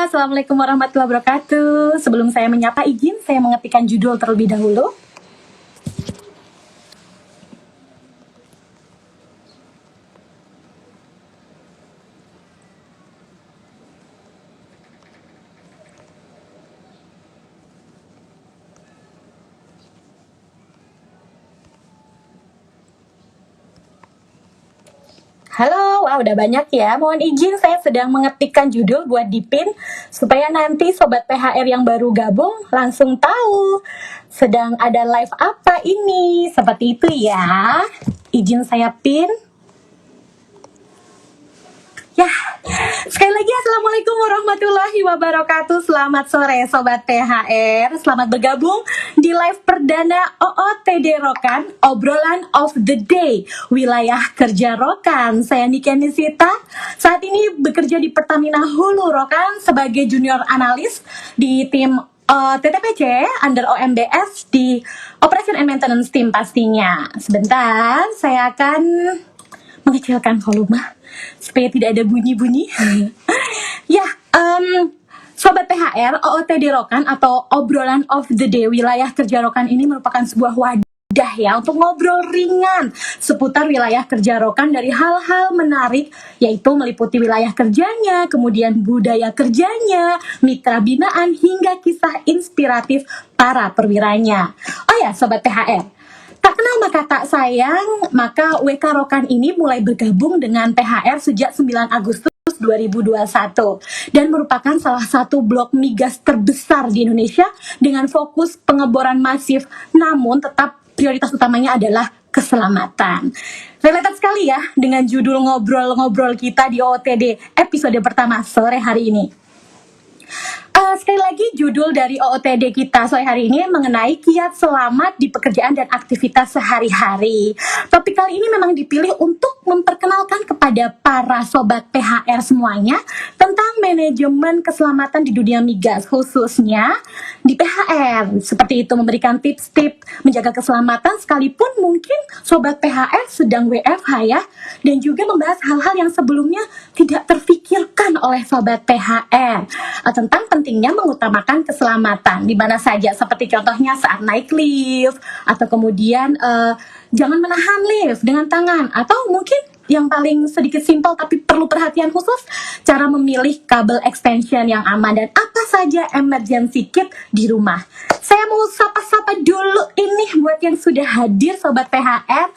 Assalamualaikum warahmatullahi wabarakatuh. Sebelum saya menyapa, izin saya mengetikkan judul terlebih dahulu. Halo, wah udah banyak ya. Mohon izin saya sedang mengetikkan judul buat dipin supaya nanti sobat PHR yang baru gabung langsung tahu sedang ada live apa ini. Seperti itu ya. Izin saya pin. Ya, sekali lagi Assalamualaikum warahmatullahi wabarakatuh. Selamat sore Sobat PHR. Selamat bergabung di live perdana OOTD Rokan, Obrolan of the Day, Wilayah Kerja Rokan. Saya Niki Nisita, saat ini bekerja di Pertamina Hulu Rokan sebagai junior analis di tim TTPC under OMBS di Operation and Maintenance Team pastinya. Sebentar, saya akan mengecilkan volume supaya tidak ada bunyi-bunyi. Ya, Sobat PHR, OOTD Rokan atau Obrolan of the Day Wilayah Kerja Rokan ini merupakan sebuah wadah ya untuk ngobrol ringan seputar wilayah kerja Rokan dari hal-hal menarik, yaitu meliputi wilayah kerjanya, kemudian budaya kerjanya, mitra binaan, hingga kisah inspiratif para perwiranya. Oh ya, Sobat PHR, tak kenal maka tak sayang, maka WK Rokan ini mulai bergabung dengan PHR sejak 9 Agustus 2021 dan merupakan salah satu blok migas terbesar di Indonesia dengan fokus pengeboran masif, namun tetap prioritas utamanya adalah keselamatan. Related sekali ya dengan judul ngobrol-ngobrol kita di OOTD episode pertama sore hari ini. Sekali lagi judul dari OOTD kita sore hari ini mengenai kiat selamat di pekerjaan dan aktivitas sehari-hari. Topik kali ini memang dipilih untuk memperkenalkan kepada para sobat PHR semuanya tentang manajemen keselamatan di dunia migas, khususnya di PHR. Seperti itu, memberikan tips-tips menjaga keselamatan sekalipun mungkin sobat PHR sedang WFH ya, dan juga membahas hal-hal yang sebelumnya tidak terfikirkan oleh sobat PHR tentang pentingnya mengutamakan keselamatan di mana saja, seperti contohnya saat naik lift atau kemudian jangan menahan lift dengan tangan, atau mungkin yang paling sedikit simpel tapi perlu perhatian khusus, cara memilih kabel extension yang aman dan apa saja emergency kit di rumah. Saya mau sapa-sapa dulu ini buat yang sudah hadir Sobat PHR.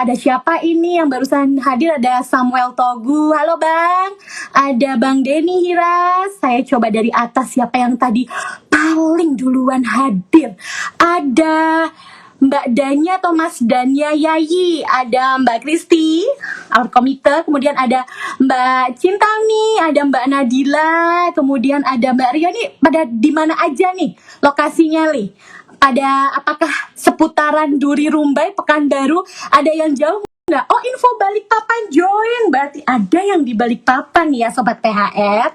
Ada siapa ini yang barusan hadir? Ada Samuel Togu, halo Bang. Ada Bang Denny Hiras. Saya coba dari atas siapa yang tadi paling duluan hadir. Ada Mbak Danya atau Mas Danya Yayi, ada Mbak Kristi, our komite, kemudian ada Mbak Cintami, ada Mbak Nadila, kemudian ada Mbak Ria. Nih pada di mana aja nih lokasinya nih? Pada apakah seputaran Duri Rumbai, Pekanbaru? Ada yang jauh nggak? Oh, info Balikpapan join, berarti ada yang di Balikpapan ya Sobat PHR.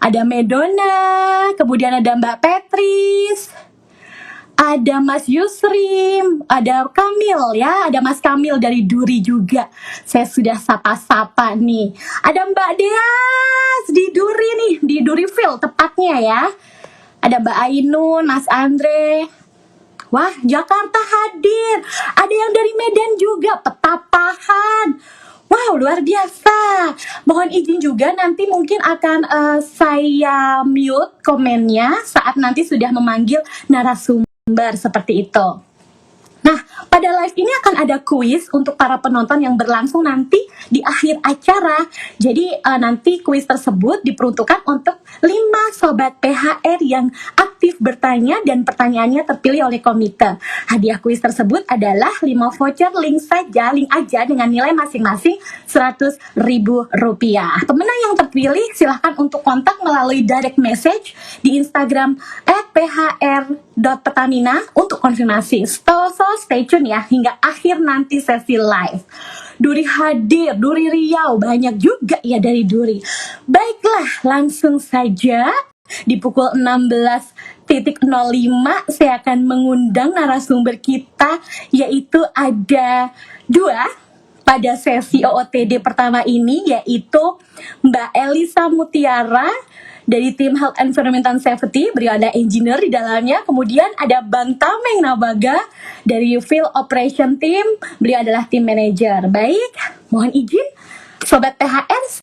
Ada Medona, kemudian ada Mbak Petris, ada Mas Yusrim, ada Kamil ya, ada Mas Kamil dari Duri juga. Saya sudah sapa-sapa nih. Ada Mbak Deas di Duri nih, di Duriville tepatnya ya. Ada Mbak Ainun, Mas Andre. Wah, Jakarta hadir. Ada yang dari Medan juga, Petapahan. Wow, luar biasa. Mohon izin juga nanti mungkin akan saya mute komennya saat nanti sudah memanggil narasumber seperti itu. Nah, pada live ini akan ada kuis untuk para penonton yang berlangsung nanti di akhir acara. Jadi nanti kuis tersebut diperuntukkan untuk 5 sobat PHR yang aktif bertanya dan pertanyaannya terpilih oleh komite. Hadiah kuis tersebut adalah 5 voucher link aja dengan nilai masing-masing Rp100.000. Pemenang yang terpilih silahkan untuk kontak melalui direct message di Instagram @phr.pertamina untuk konfirmasi. So stay tune ya hingga akhir nanti sesi live. Duri hadir, Duri Riau, banyak juga ya dari Duri. Baiklah, langsung saja di pukul 16.05 saya akan mengundang narasumber kita, yaitu ada 2 pada sesi OOTD pertama ini, yaitu Mbak Elisa Mutiara dari tim Health Environment and Safety, beliau ada engineer di dalamnya. Kemudian ada Bang Tameng Nabaga dari Field Operation Team, beliau adalah tim manager. Baik, mohon izin Sobat PHR.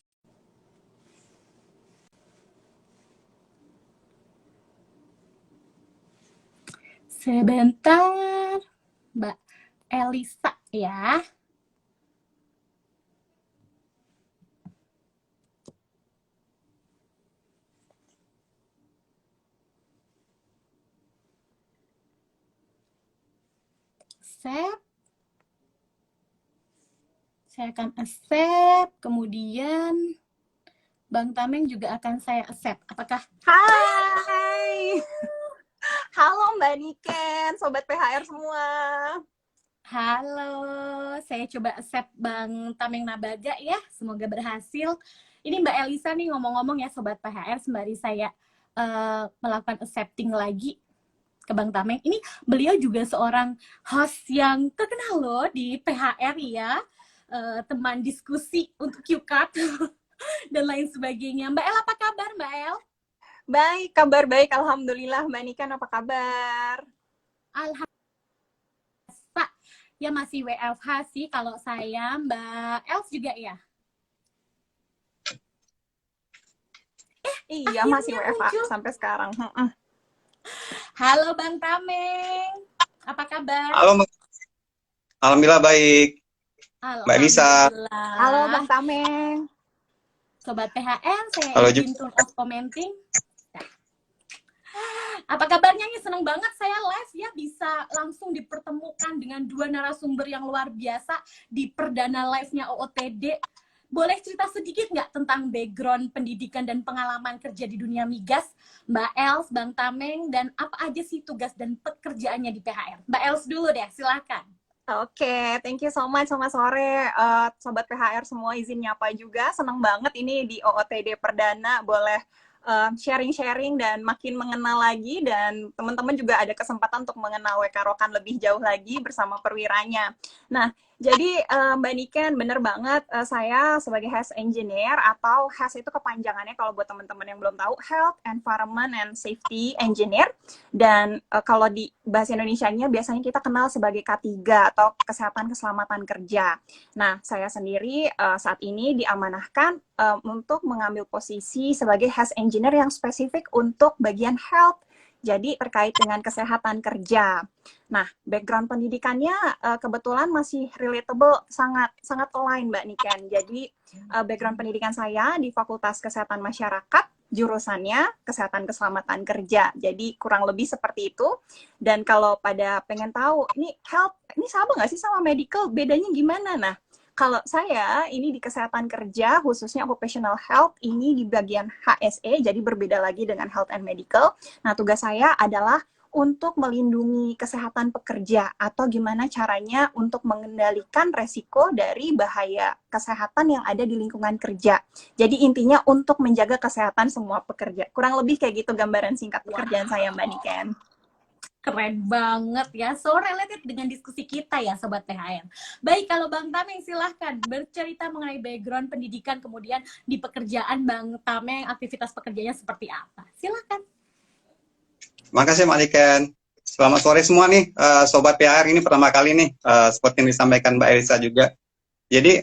Sebentar, Mbak Elisa ya. Accept. Saya akan accept, kemudian Bang Tameng juga akan saya accept. Apakah? Hai. Halo Mbak Niken, Sobat PHR semua. Halo, saya coba accept Bang Tameng Nabaga ya. Semoga berhasil. Ini Mbak Elisa nih ngomong-ngomong ya Sobat PHR, sembari saya melakukan accepting lagi ke Bang Tameng. Ini beliau juga seorang host yang terkenal loh di PHR ya. Teman diskusi untuk QCard dan lain sebagainya. Mbak El, apa kabar Mbak El? Baik, kabar baik. Alhamdulillah. Mbak Niken apa kabar? Alhamdulillah. Ya masih WFH sih kalau saya. Mbak Els juga ya? Iya, masih WFH muncul sampai sekarang. Halo Bang Tameng, apa kabar? Halo, alhamdulillah baik. Mbak Elisa. Halo Bang Tameng. Sobat PHR, saya izin turn off commenting. Apa kabarnya nih? Seneng banget saya live ya, bisa langsung dipertemukan dengan dua narasumber yang luar biasa di perdana live-nya OOTD. Boleh cerita sedikit nggak tentang background pendidikan dan pengalaman kerja di dunia migas, Mbak Els, Bang Tameng, dan apa aja sih tugas dan pekerjaannya di PHR? Mbak Els dulu deh, silakan. Oke, thank you so much. Selamat sore, Sobat PHR semua. Izin nyapa juga, seneng banget ini di OOTD Perdana, boleh sharing-sharing dan makin mengenal lagi, dan teman-teman juga ada kesempatan untuk mengenal WK Rokan lebih jauh lagi bersama perwiranya. Nah, jadi Mbak Niken, bener banget, saya sebagai Health Engineer, atau Health itu kepanjangannya kalau buat teman-teman yang belum tahu, Health, Environment, and Safety Engineer, dan kalau di bahasa Indonesianya biasanya kita kenal sebagai K3 atau Kesehatan Keselamatan Kerja. Nah, saya sendiri saat ini diamanahkan untuk mengambil posisi sebagai Health Engineer yang spesifik untuk bagian health, jadi terkait dengan kesehatan kerja. Nah, background pendidikannya kebetulan masih relatable, sangat align Mbak Niken. Jadi background pendidikan saya di Fakultas Kesehatan Masyarakat, jurusannya Kesehatan Keselamatan Kerja. Jadi kurang lebih seperti itu. Dan kalau pada pengen tahu, ini health, ini sama nggak sih sama medical, bedanya gimana? Nah, kalau saya ini di kesehatan kerja, khususnya occupational health, ini di bagian HSE, jadi berbeda lagi dengan health and medical. Nah, tugas saya adalah untuk melindungi kesehatan pekerja, atau gimana caranya untuk mengendalikan resiko dari bahaya kesehatan yang ada di lingkungan kerja. Jadi intinya untuk menjaga kesehatan semua pekerja. Kurang lebih kayak gitu gambaran singkat pekerjaan saya, Mbak Niken. Keren banget ya, so related dengan diskusi kita ya Sobat PHR. Baik, kalau Bang Tameng silahkan bercerita mengenai background pendidikan, kemudian di pekerjaan Bang Tameng, aktivitas pekerjaannya seperti apa. Silahkan. Makasih Mbak Niken. Selamat sore semua nih, Sobat PHR. Ini pertama kali nih, seperti yang disampaikan Mbak Elisa juga. Jadi,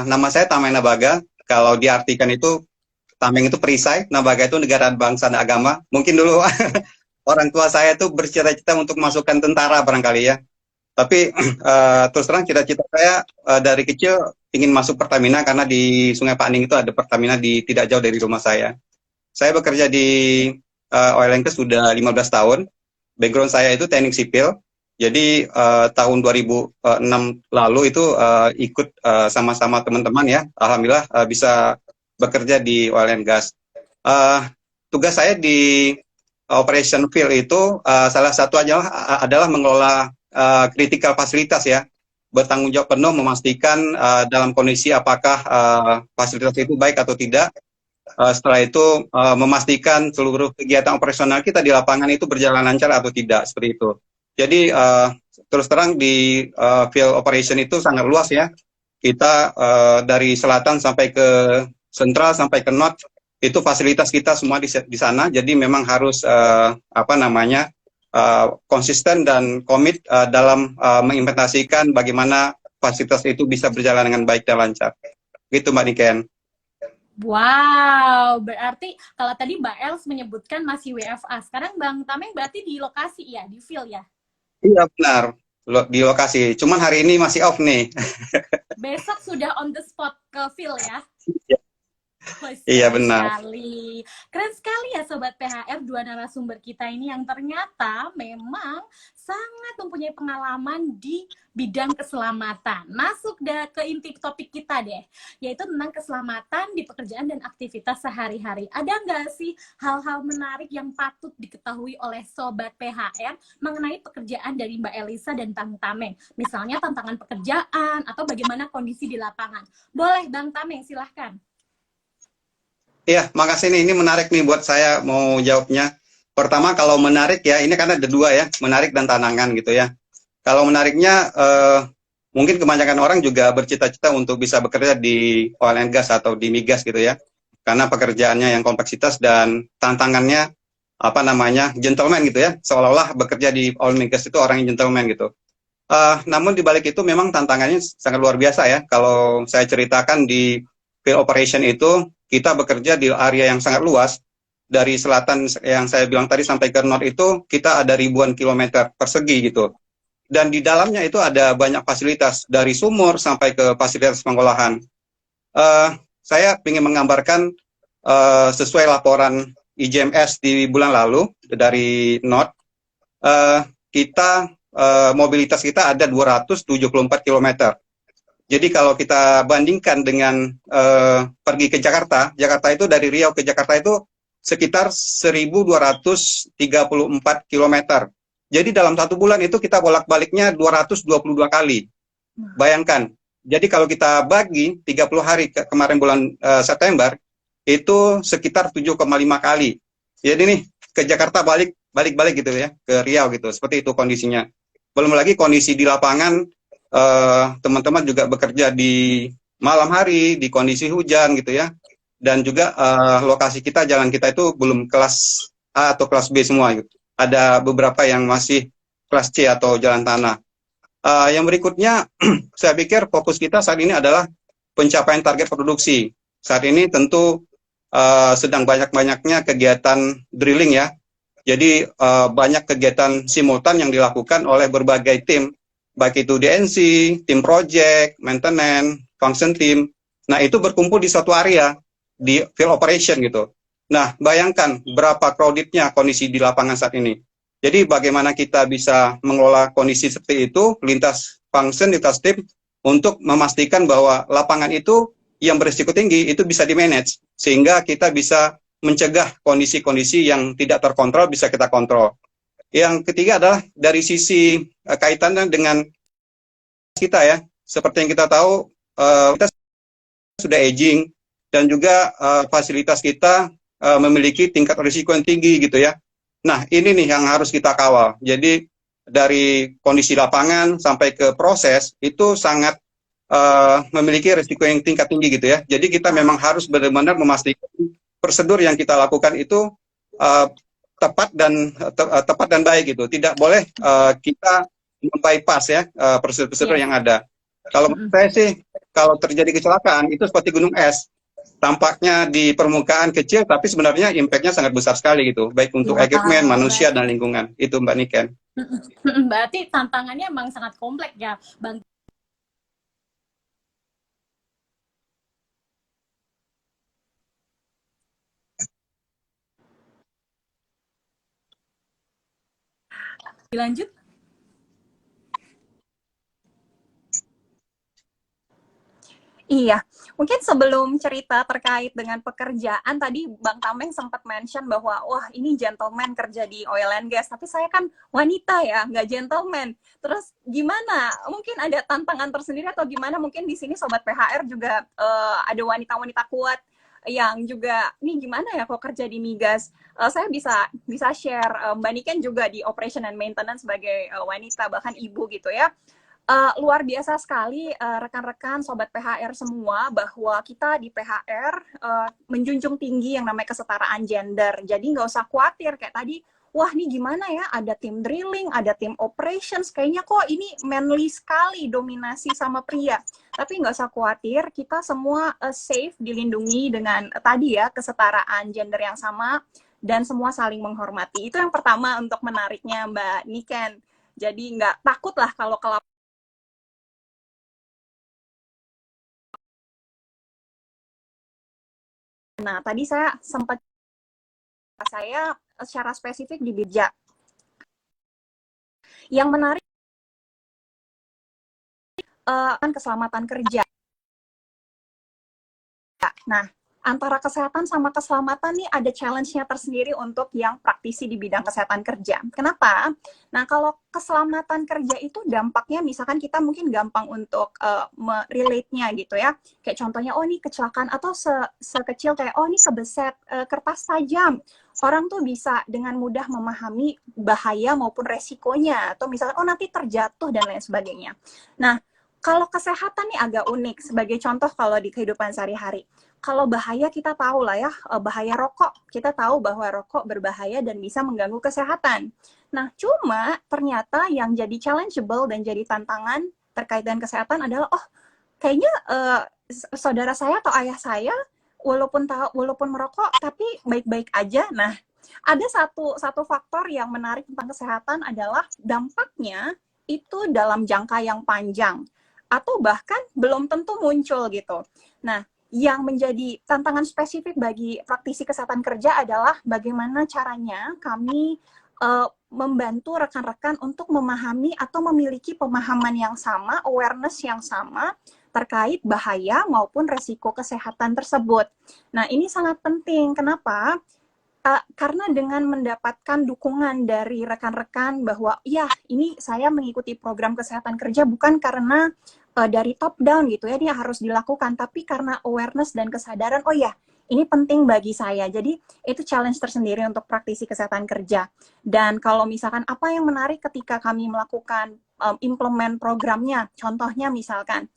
nama saya Tameng Nabaga. Kalau diartikan itu, Tameng itu perisai, Nabaga itu negara, bangsa, dan agama. Mungkin dulu orang tua saya tuh bercita-cita untuk masukkan tentara barangkali ya. Tapi terus terang cita-cita saya dari kecil ingin masuk Pertamina, karena di Sungai Paning itu ada Pertamina tidak jauh dari rumah saya. Saya bekerja di oil and gas sudah 15 tahun. Background saya itu teknik sipil. Jadi tahun 2006 lalu itu ikut sama-sama teman-teman ya. Alhamdulillah bisa bekerja di oil and gas. Tugas saya di operation field itu salah satu adalah mengelola critical fasilitas ya, bertanggung jawab penuh memastikan dalam kondisi apakah fasilitas itu baik atau tidak. Setelah itu memastikan seluruh kegiatan operasional kita di lapangan itu berjalan lancar atau tidak, seperti itu. Jadi terus terang di field operation itu sangat luas ya. kita dari selatan sampai ke sentral sampai ke north itu fasilitas kita semua di sana. Jadi memang harus konsisten dan komit dalam mengimplementasikan bagaimana fasilitas itu bisa berjalan dengan baik dan lancar. Gitu Mbak Niken. Wow, berarti kalau tadi Mbak Els menyebutkan masih WFA, sekarang Bang Tameng berarti di lokasi ya, di field ya? Iya benar, di lokasi. Cuman hari ini masih off nih. Besok sudah on the spot ke field ya? Oh, Iya keren benar. sekali. Keren sekali ya Sobat PHR, dua narasumber kita ini yang ternyata memang sangat mempunyai pengalaman di bidang keselamatan. Masuk ke inti topik kita deh, yaitu tentang keselamatan di pekerjaan dan aktivitas sehari-hari. Ada nggak sih hal-hal menarik yang patut diketahui oleh Sobat PHR mengenai pekerjaan dari Mbak Elisa dan Bang Tameng? Misalnya tantangan pekerjaan atau bagaimana kondisi di lapangan. Boleh Bang Tameng, silahkan. Iya, makasih nih. Ini menarik nih buat saya mau jawabnya. Pertama, kalau menarik ya, ini kan ada dua ya, menarik dan tantangan gitu ya. Kalau menariknya, mungkin kebanyakan orang juga bercita-cita untuk bisa bekerja di oil and gas atau di migas gitu ya. Karena pekerjaannya yang kompleksitas dan tantangannya, gentleman gitu ya. Seolah-olah bekerja di oil and gas itu orang yang gentleman gitu. Namun di balik itu memang tantangannya sangat luar biasa ya. Kalau saya ceritakan di field operation itu, kita bekerja di area yang sangat luas, dari selatan yang saya bilang tadi sampai ke north itu, kita ada ribuan kilometer persegi gitu. Dan di dalamnya itu ada banyak fasilitas, dari sumur sampai ke fasilitas pengolahan. Saya ingin menggambarkan sesuai laporan IJMS di bulan lalu, dari north, mobilitas kita ada 274 kilometer. Jadi kalau kita bandingkan dengan pergi ke Jakarta, Jakarta itu dari Riau ke Jakarta itu sekitar 1.234 km. Jadi dalam satu bulan itu kita bolak-baliknya 222 kali. Bayangkan. Jadi kalau kita bagi 30 hari kemarin bulan September, itu sekitar 7,5 kali. Jadi nih ke Jakarta balik-balik gitu ya, ke Riau gitu. Seperti itu kondisinya. Belum lagi kondisi di lapangan, teman-teman juga bekerja di malam hari, di kondisi hujan gitu ya, dan juga lokasi kita, jalan kita itu belum kelas A atau kelas B semua gitu. Ada beberapa yang masih kelas C atau jalan tanah. Yang berikutnya, saya pikir fokus kita saat ini adalah pencapaian target produksi. Saat ini tentu sedang banyak-banyaknya kegiatan drilling ya, jadi banyak kegiatan simultan yang dilakukan oleh berbagai tim, baik itu DNC, tim project, maintenance, function team. Nah, itu berkumpul di suatu area, di field operation gitu. Nah, bayangkan berapa crowdednya kondisi di lapangan saat ini. Jadi, bagaimana kita bisa mengelola kondisi seperti itu, lintas function, lintas tim, untuk memastikan bahwa lapangan itu yang berisiko tinggi, itu bisa di-manage. Sehingga kita bisa mencegah kondisi-kondisi yang tidak terkontrol, bisa kita kontrol. Yang ketiga adalah dari sisi kaitannya dengan kita ya, seperti yang kita tahu, kita sudah aging dan juga fasilitas kita memiliki tingkat risiko yang tinggi gitu ya. Nah, ini nih yang harus kita kawal. Jadi dari kondisi lapangan sampai ke proses itu sangat memiliki risiko yang tingkat tinggi gitu ya. Jadi kita memang harus benar-benar memastikan prosedur yang kita lakukan itu tepat dan baik gitu. Tidak boleh kita bypass ya prosedur-prosedur yang ada. Kalau menurut saya sih, kalau terjadi kecelakaan itu seperti gunung es, tampaknya di permukaan kecil, tapi sebenarnya impact-nya sangat besar sekali gitu, baik untuk equipment, manusia dan lingkungan. Itu Mbak Niken. Berarti tantangannya emang sangat kompleks ya, Bang. Dilanjut. Iya, mungkin sebelum cerita terkait dengan pekerjaan, tadi Bang Tameng sempat mention bahwa, wah ini gentleman kerja di oil and gas, tapi saya kan wanita ya, nggak gentleman. Terus gimana? Mungkin ada tantangan tersendiri atau gimana? Mungkin di sini Sobat PHR juga ada wanita-wanita kuat yang juga, nih gimana ya kok kerja di migas? Saya bisa share, Mbak Niken juga di operation and maintenance sebagai wanita, bahkan ibu gitu ya. Luar biasa sekali rekan-rekan sobat PHR semua, bahwa kita di PHR menjunjung tinggi yang namanya kesetaraan gender. Jadi nggak usah khawatir kayak tadi, wah ini gimana ya, ada tim drilling, ada tim operations, kayaknya kok ini manly sekali, dominasi sama pria. Tapi nggak usah khawatir, kita semua safe, dilindungi dengan tadi ya, kesetaraan gender yang sama, dan semua saling menghormati. Itu yang pertama untuk menariknya Mbak Niken. Jadi nggak takut lah kalau Nah, tadi saya sempat secara spesifik di bijak. Yang menarik kan keselamatan kerja. Nah, antara kesehatan sama keselamatan nih ada challenge-nya tersendiri untuk yang praktisi di bidang kesehatan kerja. Kenapa? Nah, kalau keselamatan kerja itu dampaknya misalkan kita mungkin gampang untuk relate-nya gitu ya. Kayak contohnya, oh ini kecelakaan, atau sekecil kayak, oh ini kebeset kertas tajam. Orang tuh bisa dengan mudah memahami bahaya maupun resikonya. Atau misalkan, oh nanti terjatuh dan lain sebagainya. Nah, kalau kesehatan nih agak unik. Sebagai contoh kalau di kehidupan sehari-hari. Kalau bahaya kita tahu lah ya, bahaya rokok. Kita tahu bahwa rokok berbahaya dan bisa mengganggu kesehatan. Nah, cuma ternyata yang jadi challengeable dan jadi tantangan terkait dengan kesehatan adalah, oh kayaknya saudara saya atau ayah saya walaupun merokok tapi baik-baik aja. Nah, ada satu faktor yang menarik tentang kesehatan adalah dampaknya itu dalam jangka yang panjang atau bahkan belum tentu muncul gitu. Nah, yang menjadi tantangan spesifik bagi praktisi kesehatan kerja adalah bagaimana caranya kami membantu rekan-rekan untuk memahami atau memiliki pemahaman yang sama, awareness yang sama terkait bahaya maupun resiko kesehatan tersebut. Nah, ini sangat penting. Kenapa? Karena dengan mendapatkan dukungan dari rekan-rekan bahwa ya ini saya mengikuti program kesehatan kerja bukan karena dari top down gitu ya, dia harus dilakukan, tapi karena awareness dan kesadaran, oh ya ini penting bagi saya. Jadi itu challenge tersendiri untuk praktisi kesehatan kerja. Dan kalau misalkan apa yang menarik ketika kami melakukan implement programnya, contohnya misalkan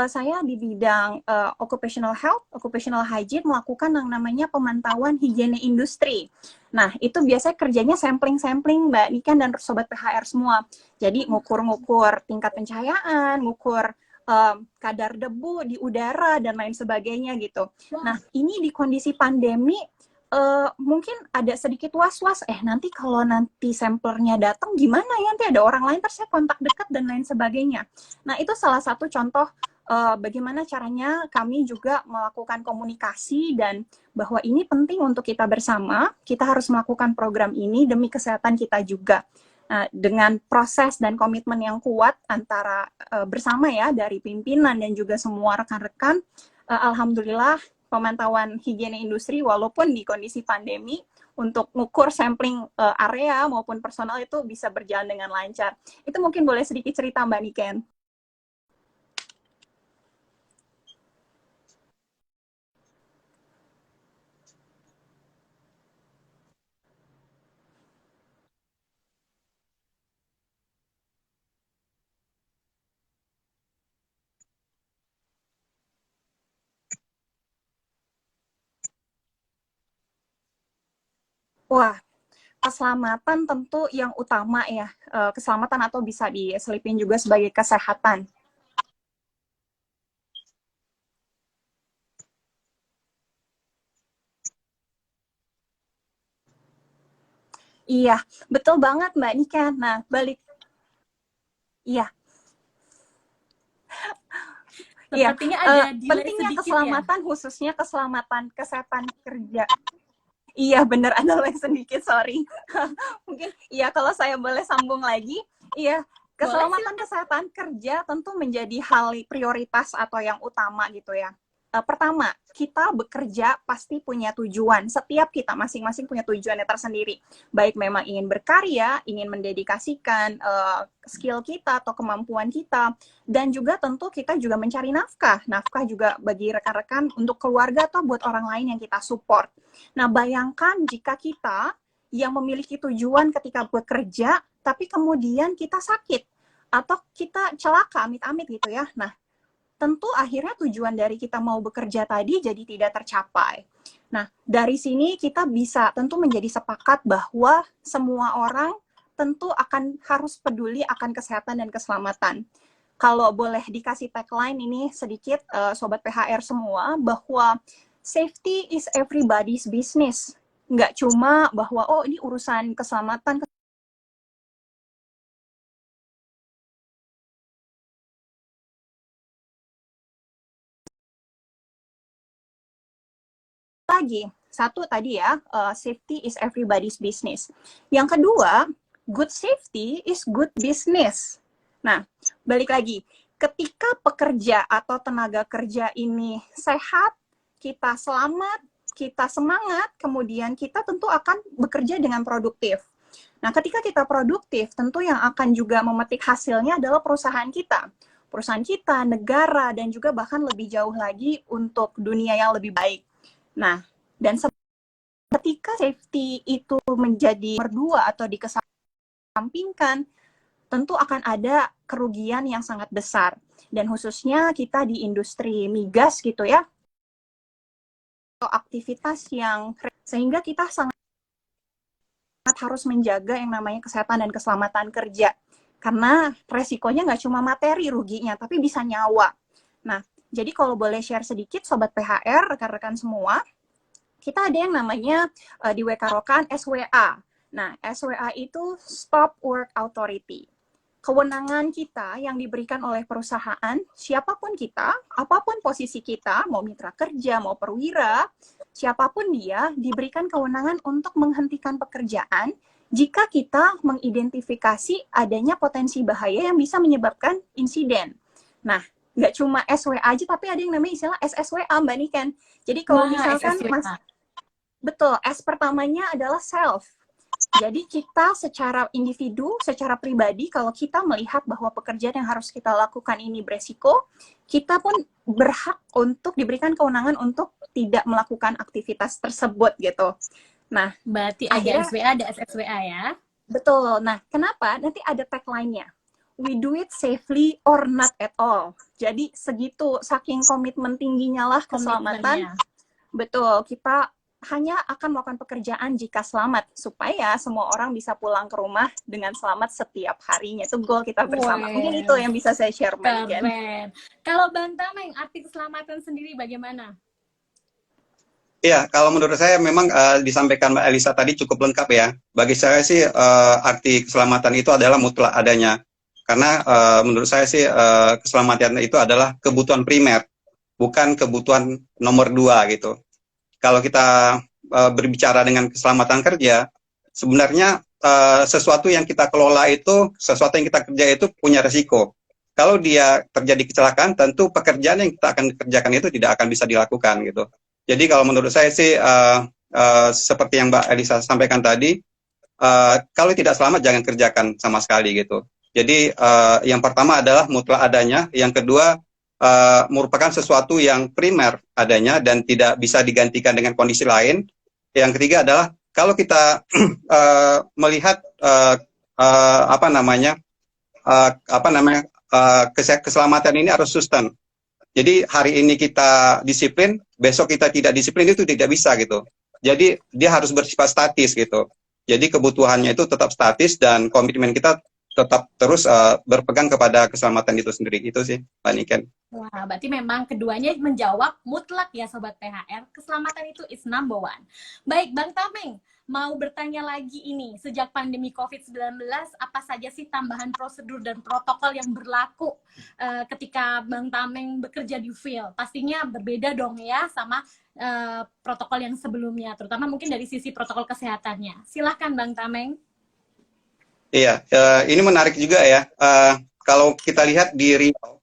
saya di bidang occupational health, occupational hygiene melakukan yang namanya pemantauan higiene industri. Nah, itu biasanya kerjanya sampling-sampling Mbak Niken dan Sobat PHR semua. Jadi ngukur-ngukur tingkat pencahayaan, ngukur kadar debu di udara, dan lain sebagainya gitu. Nah, ini di kondisi pandemi, mungkin ada sedikit was-was, nanti kalau nanti samplernya datang gimana ya, nanti ada orang lain, terus saya kontak dekat, dan lain sebagainya. Nah, itu salah satu contoh bagaimana caranya kami juga melakukan komunikasi, dan bahwa ini penting untuk kita bersama, kita harus melakukan program ini demi kesehatan kita juga. Nah, dengan proses dan komitmen yang kuat antara bersama ya, dari pimpinan dan juga semua rekan-rekan, alhamdulillah pemantauan higiene industri walaupun di kondisi pandemi untuk mengukur sampling area maupun personal itu bisa berjalan dengan lancar. Itu mungkin boleh sedikit cerita Mbak Niken. Wah, keselamatan tentu yang utama ya, keselamatan atau bisa diselipin juga sebagai kesehatan. Iya, betul banget Mbak Niken. Nah, iya. Iya, pentingnya keselamatan ya? Khususnya keselamatan kesehatan kerja. Iya, bener, ada lag sedikit, sorry. Mungkin, iya kalau saya boleh sambung lagi, iya, keselamatan kesehatan kerja tentu menjadi hal prioritas atau yang utama gitu ya. Pertama, kita bekerja pasti punya tujuan. Setiap kita masing-masing punya tujuannya tersendiri. Baik memang ingin berkarya, ingin mendedikasikan skill kita atau kemampuan kita, dan juga tentu kita juga mencari nafkah. Nafkah juga bagi rekan-rekan untuk keluarga atau buat orang lain yang kita support. Nah, bayangkan jika kita yang memiliki tujuan ketika bekerja, tapi kemudian kita sakit, atau kita celaka, amit-amit gitu ya. Nah, tentu akhirnya tujuan dari kita mau bekerja tadi jadi tidak tercapai. Nah, dari sini kita bisa tentu menjadi sepakat bahwa semua orang tentu akan harus peduli akan kesehatan dan keselamatan. Kalau boleh dikasih tagline ini sedikit, Sobat PHR semua, bahwa safety is everybody's business. Nggak cuma bahwa, oh ini urusan keselamatan, lagi. Satu tadi ya, safety is everybody's business. Yang kedua, good safety is good business. Nah, balik lagi, ketika pekerja atau tenaga kerja ini sehat, kita selamat, kita semangat, kemudian kita tentu akan bekerja dengan produktif. Nah, ketika kita produktif, tentu yang akan juga memetik hasilnya adalah perusahaan kita. Perusahaan kita, negara, dan juga bahkan lebih jauh lagi untuk dunia yang lebih baik. Nah, dan ketika safety itu menjadi nomor dua atau dikesampingkan, tentu akan ada kerugian yang sangat besar. Dan khususnya kita di industri migas gitu ya, atau aktivitas yang sehingga kita sangat harus menjaga yang namanya kesehatan dan keselamatan kerja. Karena resikonya nggak cuma materi ruginya, tapi bisa nyawa. Nah, jadi kalau boleh share sedikit Sobat PHR, rekan-rekan semua, kita ada yang namanya di WK Rokan SWA. Nah, SWA itu Stop Work Authority. Kewenangan kita yang diberikan oleh perusahaan, siapapun kita, apapun posisi kita, mau mitra kerja, mau perwira, siapapun dia, diberikan kewenangan untuk menghentikan pekerjaan jika kita mengidentifikasi adanya potensi bahaya yang bisa menyebabkan insiden. Nah, nggak cuma SWA aja, tapi ada yang namanya istilah SSWA, Mbak Niken. Jadi kalau misalkan betul, S pertamanya adalah self. Jadi kita secara individu, secara pribadi, kalau kita melihat bahwa pekerjaan yang harus kita lakukan ini beresiko, kita pun berhak untuk diberikan kewenangan untuk tidak melakukan aktivitas tersebut gitu. Nah, berarti ada SWA, ada SSWA ya? Betul. Nah, kenapa? Nanti ada tagline-nya. We do it safely or not at all. Jadi segitu, saking komitmen tingginya lah keselamatan. Betul, kita hanya akan melakukan pekerjaan jika selamat, supaya semua orang bisa pulang ke rumah dengan selamat setiap harinya. Itu goal kita bersama. Mungkin itu yang bisa saya share, Mbak Niken. Kalau Bang Tameng, arti keselamatan sendiri bagaimana? Iya, kalau menurut saya memang disampaikan Mbak Elisa tadi cukup lengkap ya. Bagi saya sih arti keselamatan itu adalah mutlak adanya. Karena menurut saya sih keselamatan itu adalah kebutuhan primer, bukan kebutuhan nomor dua gitu. Kalau kita berbicara dengan keselamatan kerja, sebenarnya sesuatu yang kita kelola itu, sesuatu yang kita kerja itu punya resiko. Kalau dia terjadi kecelakaan, tentu pekerjaan yang kita akan kerjakan itu tidak akan bisa dilakukan gitu. Jadi kalau menurut saya sih, seperti yang Mbak Elisa sampaikan tadi, kalau tidak selamat jangan kerjakan sama sekali gitu. Jadi yang pertama adalah mutlak adanya, yang kedua merupakan sesuatu yang primer adanya dan tidak bisa digantikan dengan kondisi lain. Yang ketiga adalah kalau kita melihat keselamatan ini harus sustain. Jadi hari ini kita disiplin, besok kita tidak disiplin itu tidak bisa gitu. Jadi dia harus bersifat statis gitu. Jadi kebutuhannya itu tetap statis dan komitmen kita tetap terus berpegang kepada keselamatan itu sendiri. Itu sih, Pak Niken. Wah, berarti memang keduanya menjawab mutlak ya Sobat PHR. Keselamatan itu is number one. Baik, Bang Tameng, mau bertanya lagi ini. Sejak pandemi COVID-19, apa saja sih tambahan prosedur dan protokol yang berlaku ketika Bang Tameng bekerja di field? Pastinya berbeda dong ya sama protokol yang sebelumnya, terutama mungkin dari sisi protokol kesehatannya. Silahkan Bang Tameng. Iya, ini menarik juga ya. Kalau kita lihat di Riau,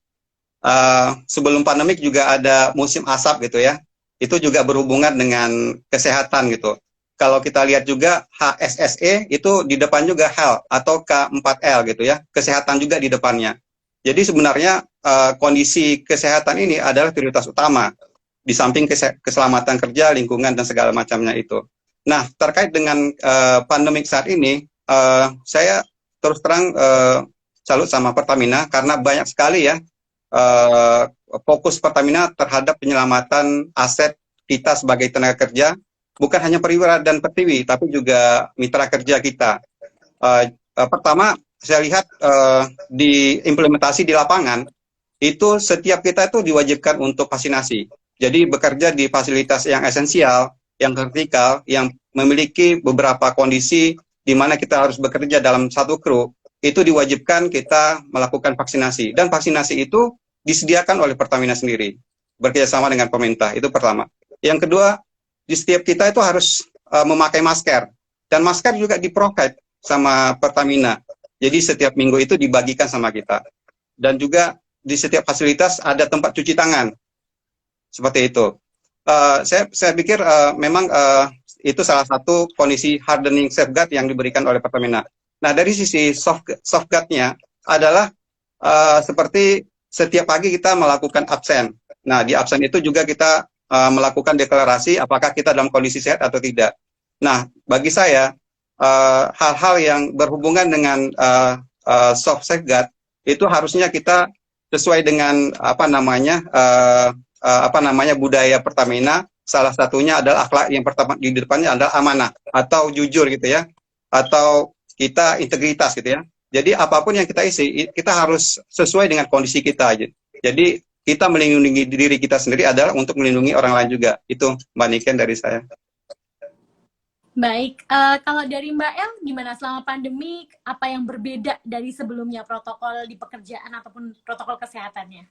sebelum pandemik juga ada musim asap gitu ya. Itu juga berhubungan dengan kesehatan gitu. Kalau kita lihat juga HSSE itu di depan juga health atau K4L gitu ya. Kesehatan juga di depannya. Jadi sebenarnya kondisi kesehatan ini adalah prioritas utama. Di samping keselamatan kerja, lingkungan, dan segala macamnya itu. Nah, terkait dengan pandemik saat ini, saya terus terang salut sama Pertamina karena banyak sekali ya fokus Pertamina terhadap penyelamatan aset kita sebagai tenaga kerja, bukan hanya perwira dan pertiwi, tapi juga mitra kerja kita. Pertama, saya lihat di implementasi di lapangan, itu setiap kita itu diwajibkan untuk vaksinasi. Jadi bekerja di fasilitas yang esensial, yang kritikal, yang memiliki beberapa kondisi di mana kita harus bekerja dalam satu kru, itu diwajibkan kita melakukan vaksinasi. Dan vaksinasi itu disediakan oleh Pertamina sendiri, bekerjasama dengan pemerintah, itu pertama. Yang kedua, di setiap kita itu harus memakai masker, dan masker juga di-provide sama Pertamina. Jadi setiap minggu itu dibagikan sama kita. Dan juga di setiap fasilitas ada tempat cuci tangan, seperti itu. Saya pikir memang itu salah satu kondisi hardening safeguard yang diberikan oleh Pertamina. Nah, dari sisi safeguard-nya adalah seperti setiap pagi kita melakukan absen. Nah, di absen itu juga kita melakukan deklarasi apakah kita dalam kondisi sehat atau tidak. Nah, bagi saya hal-hal yang berhubungan dengan soft safeguard itu harusnya kita sesuai dengan budaya Pertamina. Salah satunya adalah akhlak, yang pertama di depannya adalah amanah atau jujur gitu ya, atau kita integritas gitu ya. Jadi apapun yang kita isi, kita harus sesuai dengan kondisi kita aja. Jadi kita melindungi diri kita sendiri adalah untuk melindungi orang lain juga. Itu Mbak Niken dari saya. Baik, kalau dari Mbak El, gimana selama pandemi, apa yang berbeda dari sebelumnya protokol di pekerjaan ataupun protokol kesehatannya?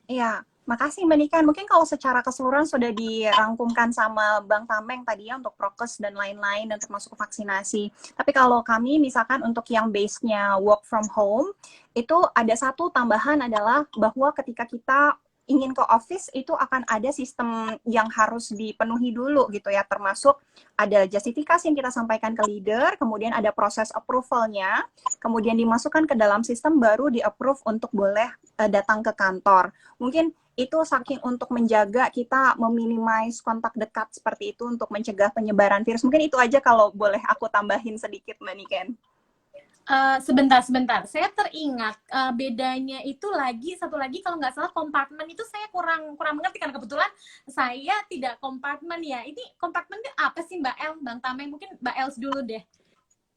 Iya, makasih Mbak Niken. Mungkin kalau secara keseluruhan sudah dirangkumkan sama Bang Tameng tadi ya untuk prokes dan lain-lain dan termasuk vaksinasi. Tapi kalau kami misalkan untuk yang base-nya work from home, itu ada satu tambahan adalah bahwa ketika kita ingin ke office itu akan ada sistem yang harus dipenuhi dulu gitu ya, termasuk ada justifikasi yang kita sampaikan ke leader, kemudian ada proses approval-nya, kemudian dimasukkan ke dalam sistem baru di-approve untuk boleh datang ke kantor. Mungkin itu saking untuk menjaga kita meminimize kontak dekat seperti itu untuk mencegah penyebaran virus. Mungkin itu aja kalau boleh aku tambahin sedikit Mbak Niken. Sebentar. Saya teringat bedanya itu satu lagi kalau nggak salah kompartemen itu saya kurang mengerti karena kebetulan saya tidak kompartemen ya. Ini kompartemen itu apa sih Mbak El, Bang Tameng? Mungkin Mbak Els dulu deh.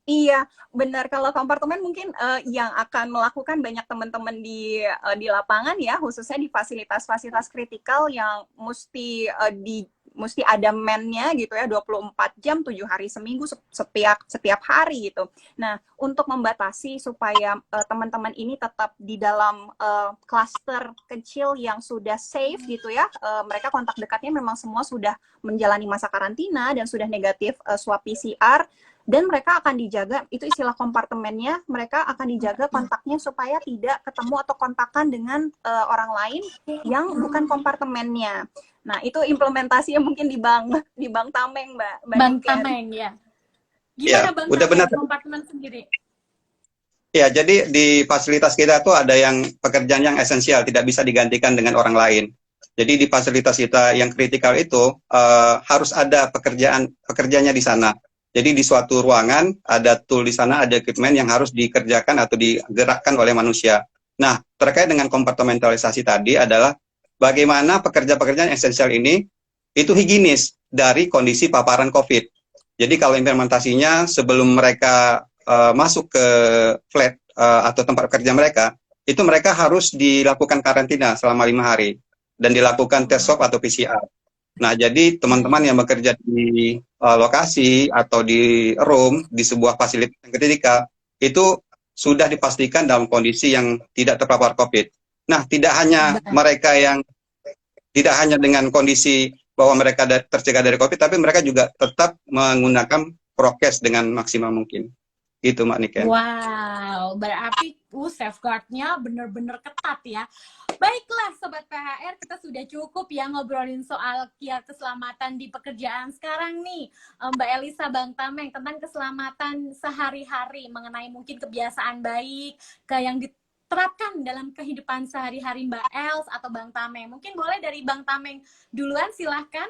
Iya, benar. Kalau kompartemen mungkin yang akan melakukan banyak teman-teman di lapangan ya, khususnya di fasilitas-fasilitas kritikal yang mesti ada man-nya gitu ya, 24 jam, 7 hari seminggu, setiap hari gitu. Nah, untuk membatasi supaya teman-teman ini tetap di dalam klaster kecil yang sudah safe gitu ya, mereka kontak dekatnya memang semua sudah menjalani masa karantina dan sudah negatif swab PCR, dan mereka akan dijaga, itu istilah kompartemennya, mereka akan dijaga kontaknya supaya tidak ketemu atau kontakan dengan orang lain yang bukan kompartemennya. Nah, itu implementasinya mungkin di Bang Tameng, Mbak Bang Niken. Tameng ya. Gimana Ya, Bang udah Tameng, benar. kompartemen sendiri? Ya, jadi di fasilitas kita tuh ada yang pekerjaan yang esensial, tidak bisa digantikan dengan orang lain. Jadi di fasilitas kita yang kritikal itu harus ada pekerjaannya di sana. Jadi di suatu ruangan ada tool di sana, ada equipment yang harus dikerjakan atau digerakkan oleh manusia. Nah, terkait dengan kompartementalisasi tadi adalah bagaimana pekerja-pekerjaan esensial ini itu higienis dari kondisi paparan COVID. Jadi kalau implementasinya sebelum mereka masuk ke flat atau tempat kerja mereka, itu mereka harus dilakukan karantina selama 5 hari dan dilakukan tes swab atau PCR. Nah, jadi teman-teman yang bekerja di lokasi atau di room di sebuah fasilitas yang kritikal itu sudah dipastikan dalam kondisi yang tidak terpapar COVID. Nah, tidak hanya dengan kondisi bahwa mereka tercegah dari COVID, tapi mereka juga tetap menggunakan prokes dengan maksimal mungkin. Itu Mbak Niken. Wow, berarti safeguard-nya bener-bener ketat ya. Baiklah Sobat PHR, kita sudah cukup ya ngobrolin soal kiat keselamatan di pekerjaan. Sekarang nih Mbak Elisa, Bang Tameng, tentang keselamatan sehari-hari, mengenai mungkin kebiasaan baik yang diterapkan dalam kehidupan sehari-hari Mbak Els atau Bang Tameng. Mungkin boleh dari Bang Tameng duluan, silahkan.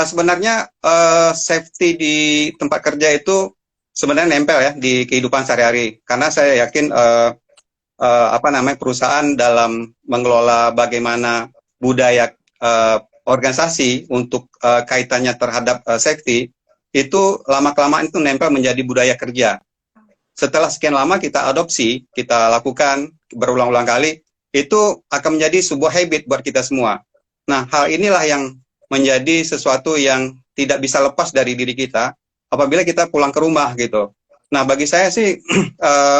Sebenarnya safety di tempat kerja itu sebenarnya nempel ya di kehidupan sehari-hari. Karena saya yakin perusahaan dalam mengelola bagaimana budaya organisasi untuk kaitannya terhadap safety itu lama-kelamaan itu nempel menjadi budaya kerja. Setelah sekian lama kita adopsi, kita lakukan berulang-ulang kali, itu akan menjadi sebuah habit buat kita semua. Nah, hal inilah yang menjadi sesuatu yang tidak bisa lepas dari diri kita apabila kita pulang ke rumah gitu. Nah, bagi saya sih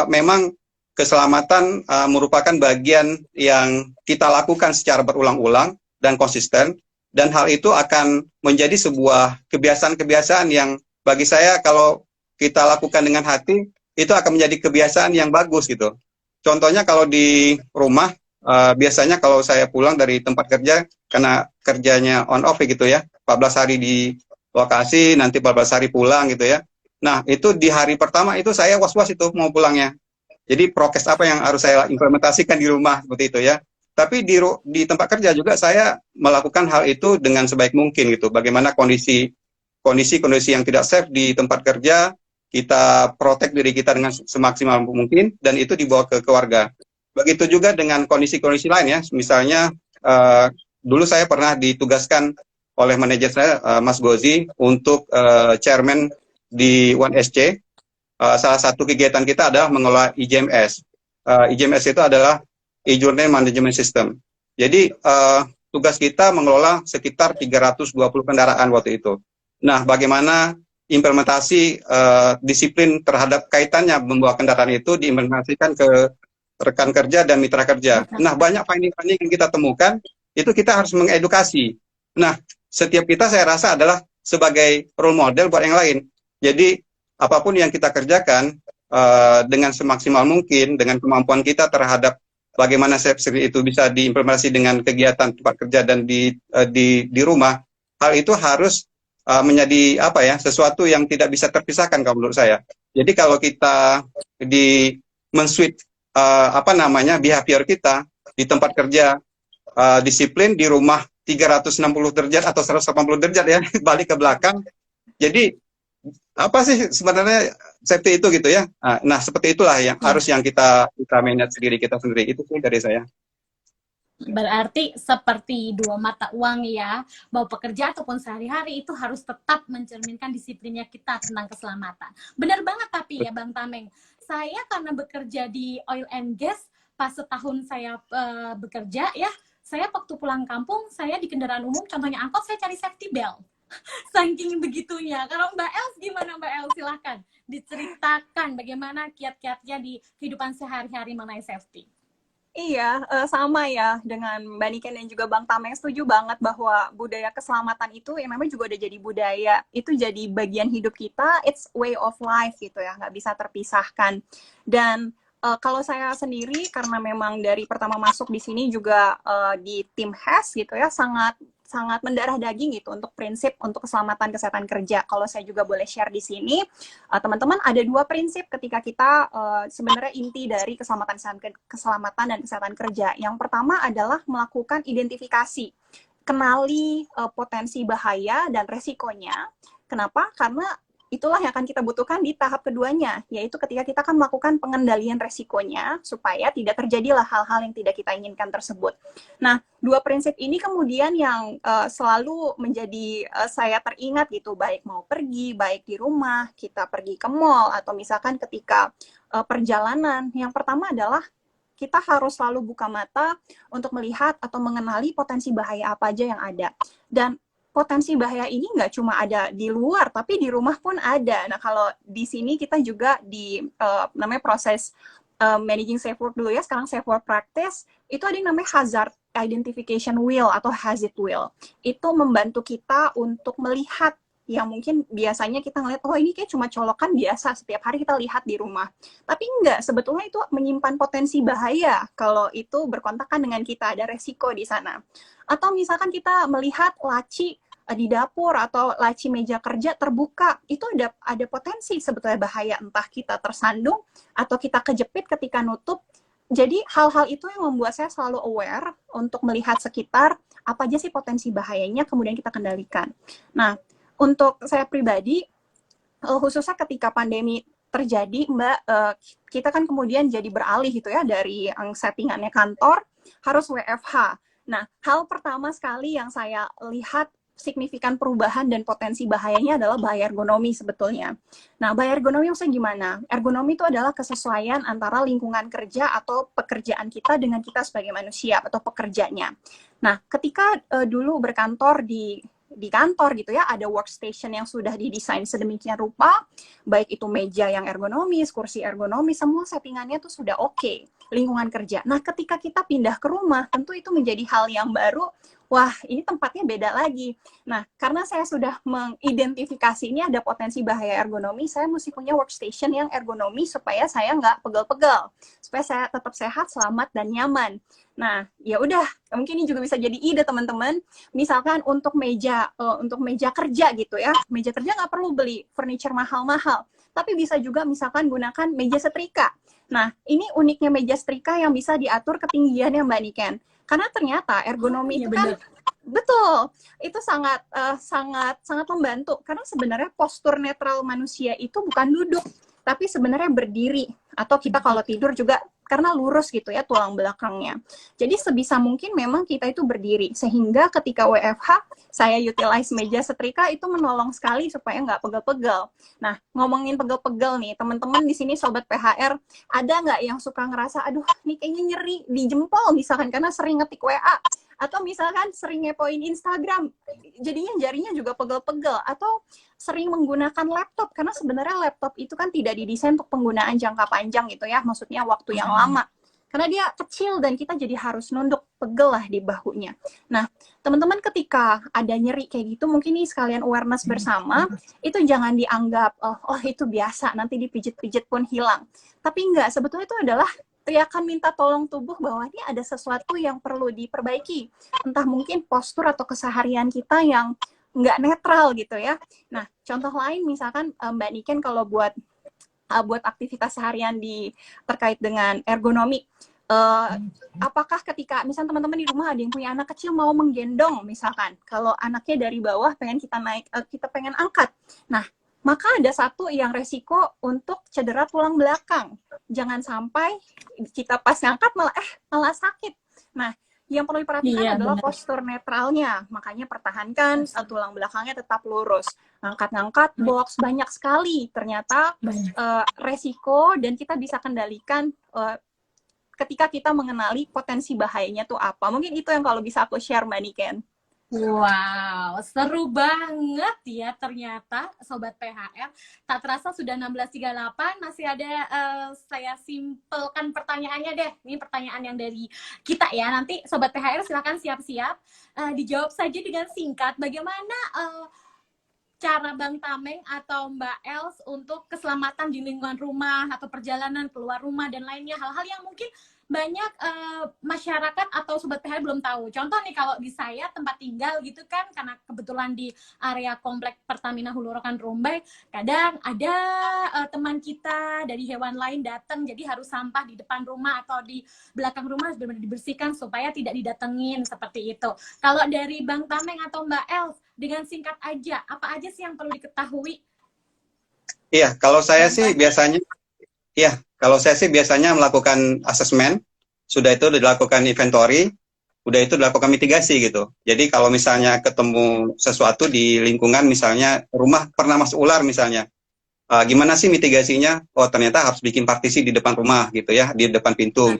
memang keselamatan merupakan bagian yang kita lakukan secara berulang-ulang dan konsisten, dan hal itu akan menjadi sebuah kebiasaan-kebiasaan yang bagi saya kalau kita lakukan dengan hati, itu akan menjadi kebiasaan yang bagus gitu. Contohnya kalau di rumah, biasanya kalau saya pulang dari tempat kerja, karena kerjanya on off gitu ya, 14 hari di lokasi, nanti 14 hari pulang gitu ya. Nah, itu di hari pertama itu saya was-was itu mau pulangnya. Jadi prokes apa yang harus saya implementasikan di rumah seperti itu ya. Tapi di tempat kerja juga saya melakukan hal itu dengan sebaik mungkin gitu. Bagaimana kondisi yang tidak safe di tempat kerja, kita protect diri kita dengan semaksimal mungkin, dan itu dibawa ke keluarga. Begitu juga dengan kondisi-kondisi lain ya. Misalnya dulu saya pernah ditugaskan oleh manajer saya, Mas Gozi, untuk chairman di 1SC. Salah satu kegiatan kita adalah mengelola IJMS. IJMS itu adalah e-journey management system. Jadi tugas kita mengelola sekitar 320 kendaraan waktu itu. Nah, bagaimana implementasi disiplin terhadap kaitannya membawa kendaraan itu diimplementasikan ke rekan kerja dan mitra kerja. Nah, banyak finding-finding yang kita temukan, itu kita harus mengedukasi. Nah, setiap kita saya rasa adalah sebagai role model buat yang lain. Jadi, apapun yang kita kerjakan dengan semaksimal mungkin, dengan kemampuan kita terhadap bagaimana safety itu bisa diimplementasi dengan kegiatan tempat kerja dan di rumah, hal itu harus menjadi sesuatu yang tidak bisa terpisahkan kalau menurut saya. Jadi kalau kita men-switch behavior kita di tempat kerja disiplin, di rumah 360 derajat atau 180 derajat ya, balik ke belakang. Jadi apa sih sebenarnya safety itu gitu ya? Nah, seperti itulah yang harus yang kita manage diri kita sendiri. Itu sih dari saya. Berarti seperti dua mata uang ya, bahwa pekerja ataupun sehari-hari itu harus tetap mencerminkan disiplinnya kita tentang keselamatan. Benar banget tapi ya Bang Tameng, saya karena bekerja di oil and gas, pas setahun saya bekerja ya, saya waktu pulang kampung, saya di kendaraan umum, contohnya angkot, saya cari safety belt. Saking begitunya. Kalau Mbak Els gimana Mbak Els? Silahkan diceritakan bagaimana kiat-kiatnya di kehidupan sehari-hari mengenai safety. Iya, sama ya dengan Mbak Niken dan juga Bang Tameng, setuju banget bahwa budaya keselamatan itu yang memang juga udah jadi budaya, itu jadi bagian hidup kita, it's way of life gitu ya, nggak bisa terpisahkan. Dan kalau saya sendiri, karena memang dari pertama masuk di sini juga di tim HAS gitu ya, sangat mendarah daging gitu untuk prinsip untuk keselamatan kesehatan kerja. Kalau saya juga boleh share di sini, teman-teman, ada dua prinsip ketika kita sebenarnya inti dari keselamatan dan kesehatan kerja. Yang pertama adalah melakukan identifikasi, kenali potensi bahaya dan resikonya. Kenapa? Karena itulah yang akan kita butuhkan di tahap keduanya, yaitu ketika kita akan melakukan pengendalian resikonya supaya tidak terjadilah hal-hal yang tidak kita inginkan tersebut. Nah, dua prinsip ini kemudian yang selalu menjadi saya teringat gitu, baik mau pergi, baik di rumah, kita pergi ke mall, atau misalkan ketika perjalanan. Yang pertama adalah kita harus selalu buka mata untuk melihat atau mengenali potensi bahaya apa aja yang ada. Dan potensi bahaya ini nggak cuma ada di luar, tapi di rumah pun ada. Nah, kalau di sini kita juga di namanya proses managing safe work dulu ya, sekarang safe work practice, itu ada yang namanya hazard identification wheel atau hazard wheel. Itu membantu kita untuk melihat yang mungkin biasanya kita ngeliat, oh ini kayak cuma colokan biasa, setiap hari kita lihat di rumah. Tapi enggak, sebetulnya itu menyimpan potensi bahaya kalau itu berkontakkan dengan kita, ada resiko di sana. Atau misalkan kita melihat laci di dapur atau laci meja kerja terbuka, itu ada potensi sebetulnya bahaya, entah kita tersandung atau kita kejepit ketika nutup. Jadi hal-hal itu yang membuat saya selalu aware untuk melihat sekitar, apa aja sih potensi bahayanya, kemudian kita kendalikan. Nah, untuk saya pribadi, khususnya ketika pandemi terjadi, Mbak, kita kan kemudian jadi beralih gitu ya dari yang settingannya kantor harus WFH. Nah, hal pertama sekali yang saya lihat signifikan perubahan dan potensi bahayanya adalah bahaya ergonomi sebetulnya. Nah, bahaya ergonomi maksudnya gimana? Ergonomi itu adalah kesesuaian antara lingkungan kerja atau pekerjaan kita dengan kita sebagai manusia atau pekerjanya. Nah, ketika dulu berkantor di kantor gitu ya, ada workstation yang sudah didesain sedemikian rupa, baik itu meja yang ergonomis, kursi ergonomis, semua settingannya tuh sudah oke, lingkungan kerja. Nah, ketika kita pindah ke rumah, tentu itu menjadi hal yang baru. Wah, ini tempatnya beda lagi. Nah, karena saya sudah mengidentifikasi ini ada potensi bahaya ergonomi, saya mesti punya workstation yang ergonomi supaya saya nggak pegel-pegel, supaya saya tetap sehat, selamat, dan nyaman. Nah, ya udah, mungkin ini juga bisa jadi ide teman-teman. Misalkan untuk meja kerja gitu ya, meja kerja nggak perlu beli furniture mahal-mahal, tapi bisa juga misalkan gunakan meja setrika. Nah, ini uniknya meja setrika yang bisa diatur ketinggiannya Mbak Niken. Karena ternyata ergonomi itu kan betul, itu sangat membantu karena sebenarnya postur netral manusia itu bukan duduk, tapi sebenarnya berdiri atau kita kalau tidur juga karena lurus gitu ya tulang belakangnya. Jadi sebisa mungkin memang kita itu berdiri sehingga ketika WFH saya utilize meja setrika itu menolong sekali supaya nggak pegel-pegel. Nah, ngomongin pegel-pegel nih, teman-teman di sini sobat PHR, ada nggak yang suka ngerasa, aduh, nih kayaknya nyeri di jempol misalkan karena sering ngetik WA, atau misalkan sering ngepoin Instagram, jadinya jarinya juga pegel-pegel, atau sering menggunakan laptop, karena sebenarnya laptop itu kan tidak didesain untuk penggunaan jangka panjang gitu ya, maksudnya waktu yang lama. Karena dia kecil dan kita jadi harus nunduk, pegel lah di bahunya. Nah, teman-teman ketika ada nyeri kayak gitu, mungkin ini sekalian awareness bersama, itu jangan dianggap, oh itu biasa, nanti dipijit-pijit pun hilang. Tapi enggak, sebetulnya itu adalah teriakan minta tolong tubuh bahwa ini ada sesuatu yang perlu diperbaiki. Entah mungkin postur atau keseharian kita yang nggak netral gitu ya. Nah, contoh lain misalkan Mbak Niken kalau buat aktivitas seharian terkait dengan ergonomi, apakah ketika misalnya teman-teman di rumah ada yang punya anak kecil mau menggendong misalkan, kalau anaknya dari bawah pengen kita naik, kita pengen angkat, nah maka ada satu yang resiko untuk cedera tulang belakang. Jangan sampai kita pas ngangkat malah sakit. Nah, yang perlu diperhatikan adalah postur netralnya. Makanya pertahankan tulang belakangnya tetap lurus. Ngangkat-ngangkat box banyak sekali. Ternyata resiko dan kita bisa kendalikan ketika kita mengenali potensi bahayanya tuh apa. Mungkin itu yang kalau bisa aku share Mbak Niken. Wow, seru banget ya ternyata Sobat PHR. Tak terasa sudah 16.38, masih ada saya simpelkan pertanyaannya deh. Ini pertanyaan yang dari kita ya. Nanti Sobat PHR silakan siap-siap. Dijawab saja dengan singkat. Bagaimana cara Bang Tameng atau Mbak Els untuk keselamatan di lingkungan rumah atau perjalanan keluar rumah dan lainnya. Hal-hal yang mungkin banyak masyarakat atau Sobat PHR belum tahu. Contoh nih kalau di saya tempat tinggal gitu kan, karena kebetulan di area komplek Pertamina Hulu Rokan Rumbai, kadang ada teman kita dari hewan lain datang, jadi harus sampah di depan rumah atau di belakang rumah harus benar-benar dibersihkan supaya tidak didatengin seperti itu. Kalau dari Bang Tameng atau Mbak Els, dengan singkat aja, apa aja sih yang perlu diketahui? Iya, kalau saya sih biasanya melakukan asesmen, sudah itu dilakukan inventory, udah itu dilakukan mitigasi gitu. Jadi kalau misalnya ketemu sesuatu di lingkungan, misalnya rumah pernah masuk ular misalnya, gimana sih mitigasinya? Oh ternyata harus bikin partisi di depan rumah gitu ya, di depan pintu,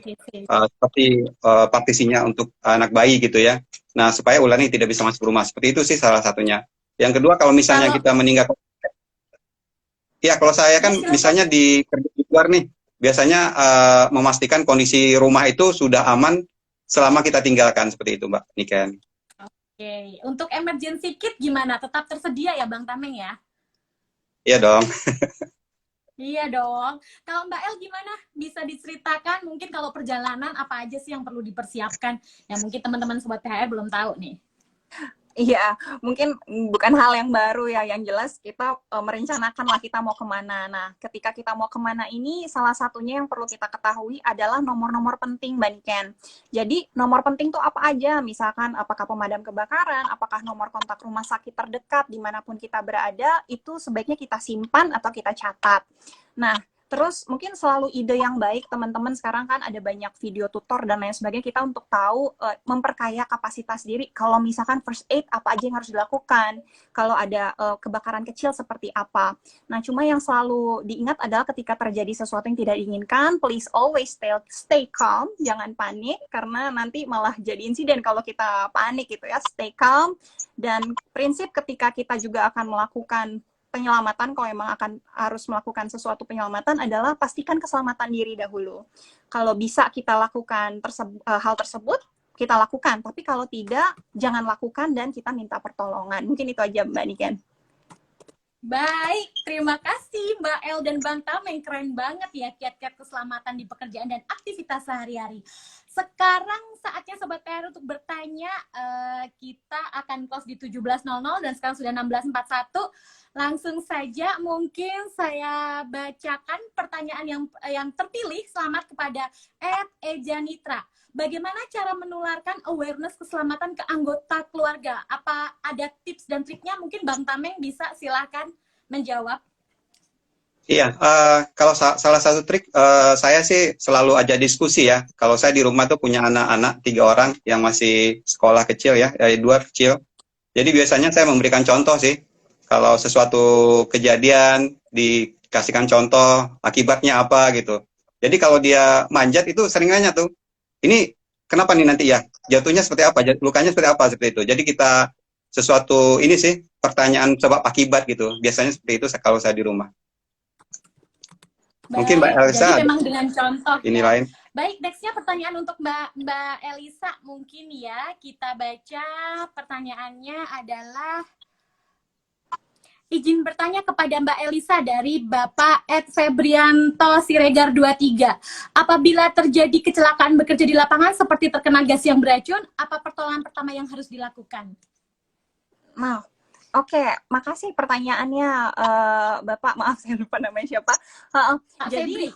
seperti partisinya untuk anak bayi gitu ya. Nah supaya ular ini tidak bisa masuk rumah. Seperti itu sih salah satunya. Yang kedua kalau misalnya kita meninggalkan, ya kalau saya kan misalnya di luar nih, biasanya memastikan kondisi rumah itu sudah aman selama kita tinggalkan, seperti itu Mbak Niken. Oke, untuk emergency kit gimana? Tetap tersedia ya Bang Tameng ya? Iya dong. Iya dong. Kalau Mbak El gimana? Bisa diceritakan mungkin kalau perjalanan apa aja sih yang perlu dipersiapkan? Yang mungkin teman-teman Sobat THR belum tahu nih. Iya, mungkin bukan hal yang baru ya. Yang jelas kita merencanakan lah kita mau kemana. Nah, ketika kita mau kemana ini, salah satunya yang perlu kita ketahui adalah nomor-nomor penting, Mbak Niken. Jadi, nomor penting tuh apa aja? Misalkan, apakah pemadam kebakaran, apakah nomor kontak rumah sakit terdekat, dimanapun kita berada, itu sebaiknya kita simpan atau kita catat. Nah, terus mungkin selalu ide yang baik, teman-teman sekarang kan ada banyak video tutor dan lain sebagainya, kita untuk tahu memperkaya kapasitas diri. Kalau misalkan first aid, apa aja yang harus dilakukan? Kalau ada kebakaran kecil seperti apa? Nah, cuma yang selalu diingat adalah ketika terjadi sesuatu yang tidak diinginkan, please always stay calm, jangan panik, karena nanti malah jadi insiden kalau kita panik gitu ya. Stay calm, dan prinsip ketika kita juga akan melakukan penyelamatan, kalau emang akan harus melakukan sesuatu penyelamatan, adalah pastikan keselamatan diri dahulu. Kalau bisa kita lakukan hal tersebut, kita lakukan. Tapi kalau tidak, jangan lakukan dan kita minta pertolongan. Mungkin itu aja, Mbak Niken. Baik, terima kasih Mbak El dan Bang Tameng. Keren banget ya kiat-kiat keselamatan di pekerjaan dan aktivitas sehari-hari. Sekarang saatnya Sobat PR untuk bertanya. Kita akan close di 17.00 dan sekarang sudah 16.41. Langsung saja mungkin saya bacakan pertanyaan yang terpilih. Selamat kepada @ejanitra. Bagaimana cara menularkan awareness keselamatan ke anggota keluarga? Apa ada tips dan triknya? Mungkin Bang Tameng bisa silakan menjawab. Iya, kalau salah satu trik saya sih selalu ajak diskusi ya. Kalau saya di rumah tuh punya anak-anak 3 orang yang masih sekolah kecil ya, 2 kecil. Jadi biasanya saya memberikan contoh sih. Kalau sesuatu kejadian dikasihkan contoh akibatnya apa gitu. Jadi kalau dia manjat itu sering nanya tuh, ini kenapa nih nanti ya? Jatuhnya seperti apa? Lukanya seperti apa? Seperti itu. Jadi kita sesuatu ini sih pertanyaan sebab akibat gitu. Biasanya seperti itu kalau saya di rumah. Baik, Mungkin Mbak Elisa jadi memang dengan contoh ini ya. lain. Baik, nextnya pertanyaan untuk Mbak Elisa mungkin ya. Kita baca pertanyaannya adalah, izin bertanya kepada Mbak Elisa dari Bapak @Febrianto Siregar 23. Apabila terjadi kecelakaan bekerja di lapangan seperti terkena gas yang beracun, apa pertolongan pertama yang harus dilakukan? Nah, oke, makasih pertanyaannya, Bapak. Maaf, saya lupa namanya siapa. Jadi,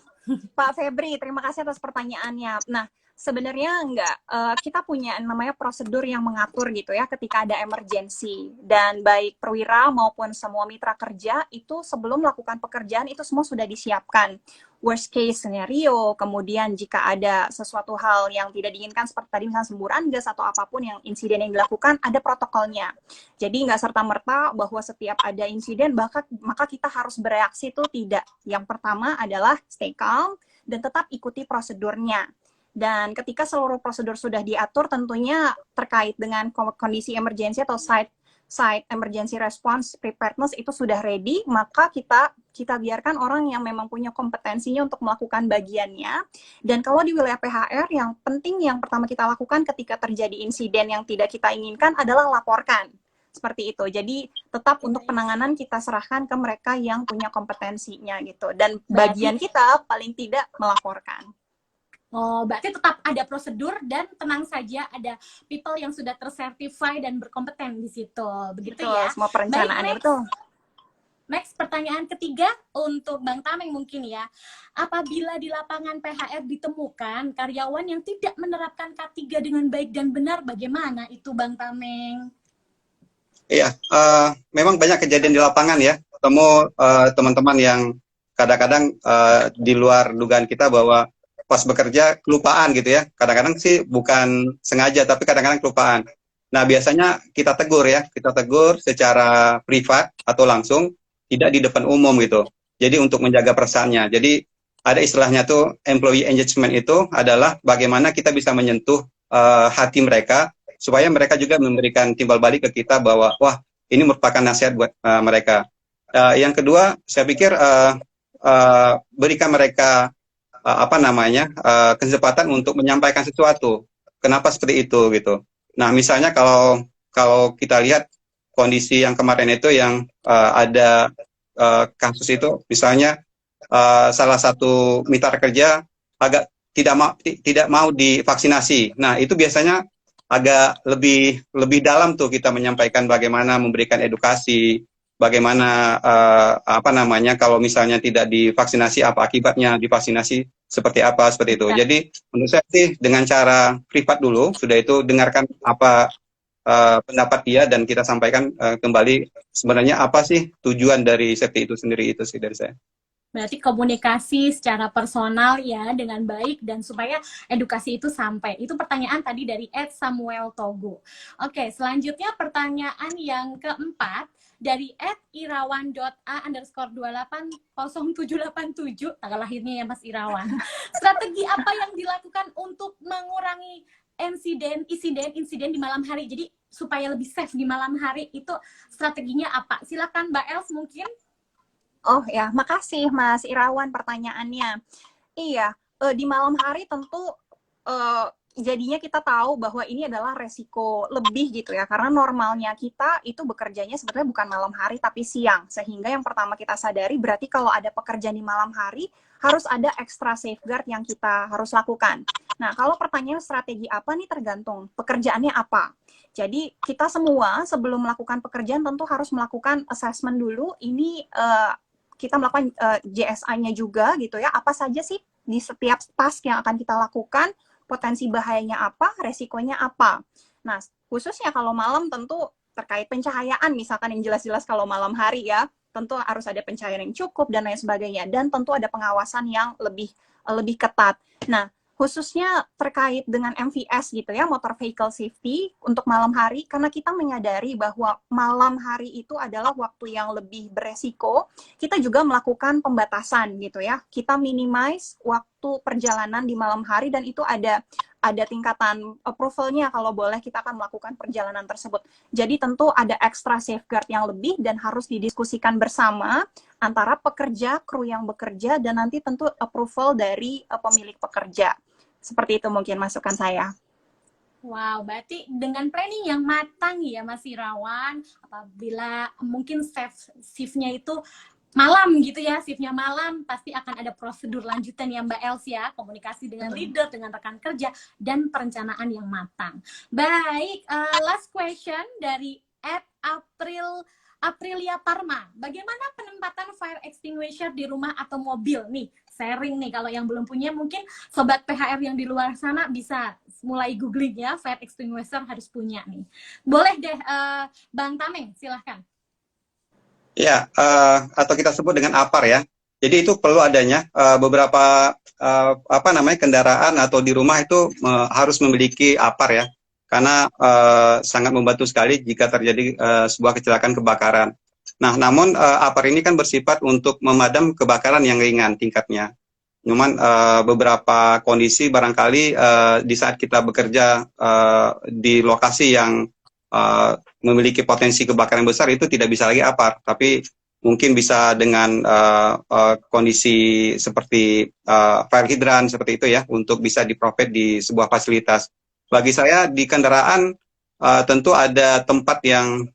Pak Febri, terima kasih atas pertanyaannya. Nah, sebenarnya enggak, kita punya namanya prosedur yang mengatur gitu ya ketika ada emergency, dan baik perwira maupun semua mitra kerja itu sebelum melakukan pekerjaan itu semua sudah disiapkan. Worst case scenario, kemudian jika ada sesuatu hal yang tidak diinginkan seperti tadi misalnya semburan gas atau apapun yang insiden yang dilakukan, ada protokolnya. Jadi nggak serta-merta bahwa setiap ada insiden maka kita harus bereaksi, itu tidak. Yang pertama adalah stay calm dan tetap ikuti prosedurnya. Dan ketika seluruh prosedur sudah diatur, tentunya terkait dengan kondisi emergency atau site emergency response preparedness itu sudah ready, maka kita biarkan orang yang memang punya kompetensinya untuk melakukan bagiannya. Dan kalau di wilayah PHR, yang penting yang pertama kita lakukan ketika terjadi insiden yang tidak kita inginkan adalah laporkan. Seperti itu. Jadi tetap untuk penanganan kita serahkan ke mereka yang punya kompetensinya gitu. Dan bagian kita paling tidak melaporkan. Oh, berarti tetap ada prosedur dan tenang saja, ada people yang sudah tersertify dan berkompeten di situ. Begitu betul, ya. Semua perencanaannya betul. Next, pertanyaan ketiga untuk Bang Tameng mungkin ya. Apabila di lapangan PHR ditemukan karyawan yang tidak menerapkan K3 dengan baik dan benar, bagaimana itu Bang Tameng? Iya, memang banyak kejadian di lapangan ya. Ketemu teman-teman yang kadang-kadang di luar dugaan kita bahwa pas bekerja kelupaan gitu ya. Kadang-kadang sih bukan sengaja, tapi kadang-kadang kelupaan. Nah, biasanya kita tegur ya. Kita tegur secara privat atau langsung, tidak di depan umum gitu. Jadi untuk menjaga perasaannya. Jadi ada istilahnya tuh employee engagement, itu adalah bagaimana kita bisa menyentuh hati mereka, supaya mereka juga memberikan timbal balik ke kita bahwa, wah, ini merupakan nasihat buat mereka. Yang kedua, saya pikir berikan mereka kesempatan untuk menyampaikan sesuatu. Kenapa seperti itu gitu. Nah, misalnya kalau kita lihat kondisi yang kemarin itu yang ada kasus itu, misalnya salah satu mitra kerja agak tidak mau divaksinasi. Nah, itu biasanya agak lebih lebih dalam tuh kita menyampaikan bagaimana memberikan edukasi, bagaimana apa namanya kalau misalnya tidak divaksinasi apa akibatnya, divaksinasi seperti apa seperti itu. Ya. Jadi menurut saya sih dengan cara privat dulu, sudah itu dengarkan apa pendapat dia dan kita sampaikan kembali sebenarnya apa sih tujuan dari safety itu sendiri itu sih dari saya. Berarti komunikasi secara personal ya dengan baik dan supaya edukasi itu sampai. Itu pertanyaan tadi dari Ed Samuel Togo. Oke, selanjutnya pertanyaan yang keempat dari @irawan.a_280787, tanggal lahirnya ya Mas Irawan. Strategi apa yang dilakukan untuk mengurangi insiden di malam hari? Jadi supaya lebih safe di malam hari itu strateginya apa? Silakan Mbak Els mungkin. Oh ya, makasih Mas Irawan pertanyaannya. Iya, di malam hari tentu jadinya kita tahu bahwa ini adalah resiko lebih gitu ya, karena normalnya kita itu bekerjanya sebetulnya bukan malam hari tapi siang. Sehingga yang pertama kita sadari berarti kalau ada pekerjaan di malam hari harus ada extra safeguard yang kita harus lakukan. Nah, kalau pertanyaan strategi apa nih tergantung pekerjaannya apa. Jadi kita semua sebelum melakukan pekerjaan tentu harus melakukan assessment dulu. Ini kita melakukan JSI-nya juga gitu ya. Apa saja sih di setiap task yang akan kita lakukan, potensi bahayanya apa, resikonya apa. Nah, khususnya kalau malam tentu terkait pencahayaan, misalkan yang jelas-jelas kalau malam hari ya, tentu harus ada pencahayaan yang cukup dan lain sebagainya. Dan tentu ada pengawasan yang lebih ketat. Nah, khususnya terkait dengan MVS gitu ya, Motor Vehicle Safety untuk malam hari, karena kita menyadari bahwa malam hari itu adalah waktu yang lebih beresiko, kita juga melakukan pembatasan gitu ya. Kita minimize waktu perjalanan di malam hari dan itu ada tingkatan approval-nya kalau boleh kita akan melakukan perjalanan tersebut. Jadi tentu ada extra safeguard yang lebih dan harus didiskusikan bersama antara pekerja, kru yang bekerja, dan nanti tentu approval dari pemilik pekerja. Seperti itu mungkin masukan saya. Wow, berarti dengan planning yang matang ya Mas Irawan, apabila mungkin shift-nya itu malam gitu ya, shiftnya malam, pasti akan ada prosedur lanjutan ya Mbak Els ya, komunikasi dengan leader, dengan rekan kerja, dan perencanaan yang matang. Baik, last question dari Aprilia Parma. Bagaimana penempatan fire extinguisher di rumah atau mobil nih? Sharing nih, kalau yang belum punya mungkin Sobat PHR yang di luar sana bisa mulai googling ya, fire extinguisher harus punya nih. Boleh deh, Bang Tameng, silahkan. Ya, atau kita sebut dengan APAR ya. Jadi itu perlu adanya beberapa apa namanya kendaraan atau di rumah itu harus memiliki APAR ya, karena sangat membantu sekali jika terjadi sebuah kecelakaan kebakaran. Nah, namun APAR ini kan bersifat untuk memadam kebakaran yang ringan tingkatnya. Cuman beberapa kondisi barangkali di saat kita bekerja di lokasi yang memiliki potensi kebakaran besar itu tidak bisa lagi APAR, tapi mungkin bisa dengan kondisi seperti fire hydrant seperti itu ya, untuk bisa di-provide di sebuah fasilitas. Bagi saya di kendaraan tentu ada tempat yang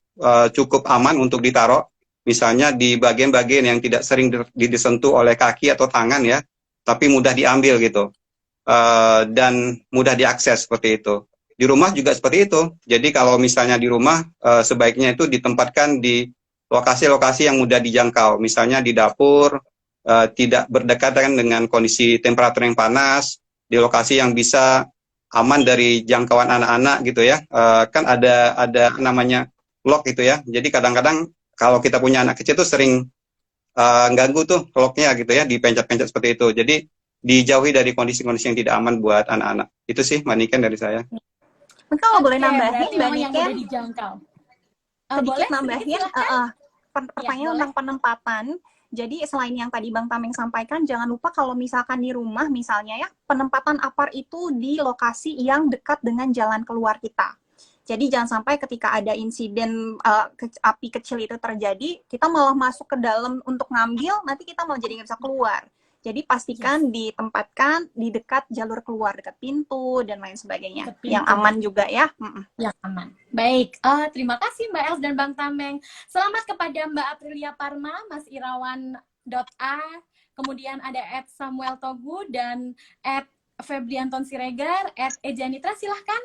cukup aman untuk ditaruh, misalnya di bagian-bagian yang tidak sering disentuh oleh kaki atau tangan ya, tapi mudah diambil gitu, dan mudah diakses seperti itu. Di rumah juga seperti itu. Jadi kalau misalnya di rumah sebaiknya itu ditempatkan di lokasi-lokasi yang mudah dijangkau. Misalnya di dapur, tidak berdekatan dengan kondisi temperatur yang panas, di lokasi yang bisa aman dari jangkauan anak-anak gitu ya. Kan ada namanya lock gitu ya. Jadi kadang-kadang kalau kita punya anak kecil tuh sering ganggu tuh locknya gitu ya, dipencet-pencet seperti itu. Jadi dijauhi dari kondisi-kondisi yang tidak aman buat anak-anak. Itu sih Mbak Niken dari saya. Kalau boleh nambahin berarti Mbak memang yang Niken, mudah dijangkau. sedikit Boleh nambahin silahkan. pertanyaan Ya, tentang penempatan. Jadi selain yang tadi Bang Tameng sampaikan, jangan lupa kalau misalkan di rumah misalnya ya, penempatan APAR itu di lokasi yang dekat dengan jalan keluar kita. Jadi jangan sampai ketika ada insiden api kecil itu terjadi, kita malah masuk ke dalam untuk ngambil, nanti kita malah jadi nggak bisa keluar. Jadi pastikan ditempatkan di dekat jalur keluar, dekat pintu dan lain sebagainya, yang aman juga ya. Yang aman. Baik, terima kasih Mbak Els dan Bang Tameng. Selamat kepada Mbak Aprilia Parma, Mas Irawan.a, kemudian ada @Samuel Togu dan @Febrianton Siregar, @Ejanitra, silahkan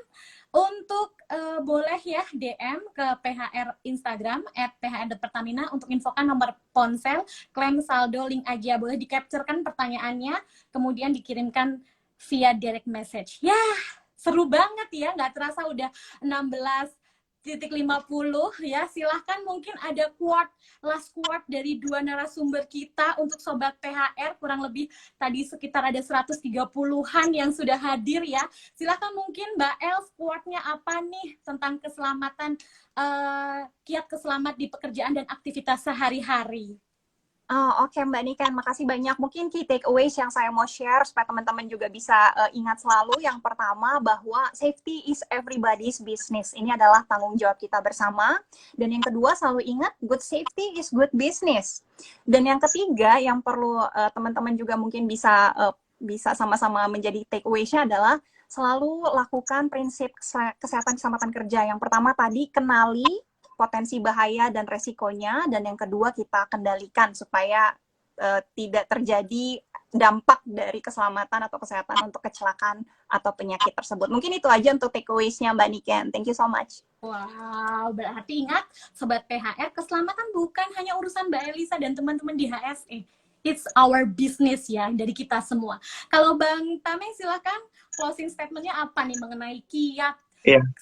Untuk boleh ya DM ke PHR Instagram @phr.pertamina untuk infokan nomor ponsel, klaim saldo, link aja. Boleh di-capturekan pertanyaannya, kemudian dikirimkan via direct message. Ya, seru banget ya, nggak terasa udah 16:50 ya. Silahkan mungkin ada last quote dari dua narasumber kita untuk Sobat PHR, kurang lebih tadi sekitar ada 130-an yang sudah hadir ya. Silahkan mungkin Mbak Els, quote-nya apa nih tentang keselamatan, kiat keselamat di pekerjaan dan aktivitas sehari-hari. Oh, oke Mbak Niken, makasih banyak. Mungkin key takeaways yang saya mau share supaya teman-teman juga bisa ingat selalu. Yang pertama bahwa safety is everybody's business. Ini adalah tanggung jawab kita bersama. Dan yang kedua selalu ingat good safety is good business. Dan yang ketiga yang perlu teman-teman juga mungkin bisa sama-sama menjadi takeaways-nya adalah selalu lakukan prinsip kesehatan keselamatan kerja. Yang pertama tadi kenali potensi bahaya dan resikonya, dan yang kedua kita kendalikan supaya tidak terjadi dampak dari keselamatan atau kesehatan untuk kecelakaan atau penyakit tersebut. Mungkin itu aja untuk takeaways-nya Mbak Niken. Thank you so much. Wow, berarti ingat Sobat PHR, keselamatan bukan hanya urusan Mbak Elisa dan teman-teman di HSE. It's our business ya, dari kita semua. Kalau Bang Tameng silakan closing statement-nya apa nih mengenai kiat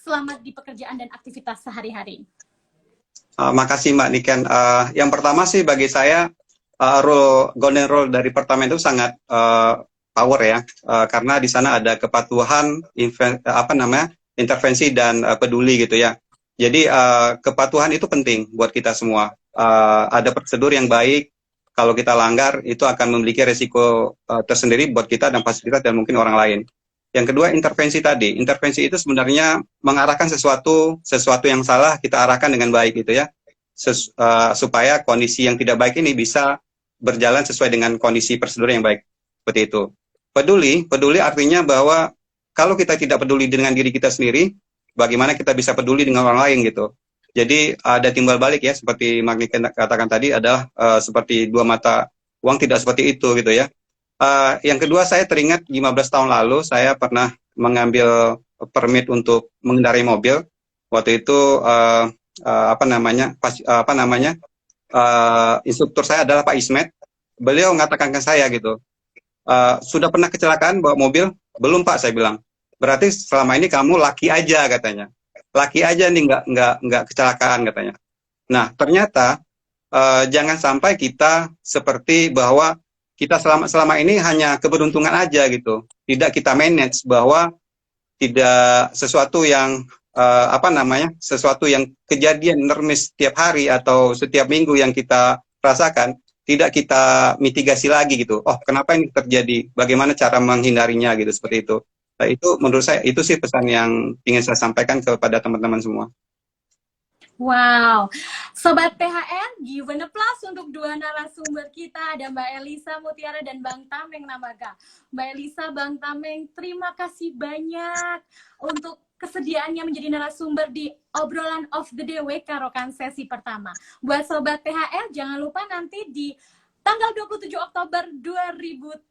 selamat di pekerjaan dan aktivitas sehari-hari? Makasih Mbak Niken. Yang pertama sih bagi saya golden rule dari Pertamina itu sangat power ya, karena di sana ada kepatuhan, intervensi dan peduli gitu ya. Jadi kepatuhan itu penting buat kita semua. Ada prosedur yang baik, kalau kita langgar itu akan memiliki resiko tersendiri buat kita dan fasilitas dan mungkin orang lain. Yang kedua, intervensi tadi. Intervensi itu sebenarnya mengarahkan sesuatu yang salah kita arahkan dengan baik gitu ya. Supaya kondisi yang tidak baik ini bisa berjalan sesuai dengan kondisi prosedur yang baik. Seperti itu. Peduli artinya bahwa kalau kita tidak peduli dengan diri kita sendiri, bagaimana kita bisa peduli dengan orang lain gitu. Jadi ada timbal balik ya, seperti Magni katakan tadi adalah seperti dua mata uang, tidak seperti itu gitu ya. Yang kedua, saya teringat 15 tahun lalu saya pernah mengambil permit untuk mengendarai mobil. Waktu itu instruktur saya adalah Pak Ismet. Beliau mengatakan ke saya gitu, sudah pernah kecelakaan bawa mobil? Belum Pak, saya bilang. Berarti selama ini kamu laki aja katanya. Laki aja nih nggak kecelakaan katanya. Nah ternyata jangan sampai kita seperti bahwa kita selama ini hanya keberuntungan aja gitu, tidak kita manage bahwa tidak sesuatu yang sesuatu yang kejadian nermis setiap hari atau setiap minggu yang kita rasakan tidak kita mitigasi lagi gitu. Oh kenapa ini terjadi? Bagaimana cara menghindarinya gitu, seperti itu. Nah, itu menurut saya itu sih pesan yang ingin saya sampaikan kepada teman-teman semua. Wow, Sobat PHR, given applause untuk dua narasumber kita, ada Mbak Elisa Mutiara dan Bang Tameng Namaga. Mbak Elisa, Bang Tameng, terima kasih banyak untuk kesediaannya menjadi narasumber di obrolan of the day WK Rokan sesi pertama. Buat Sobat PHR, jangan lupa nanti di tanggal 27 Oktober 2021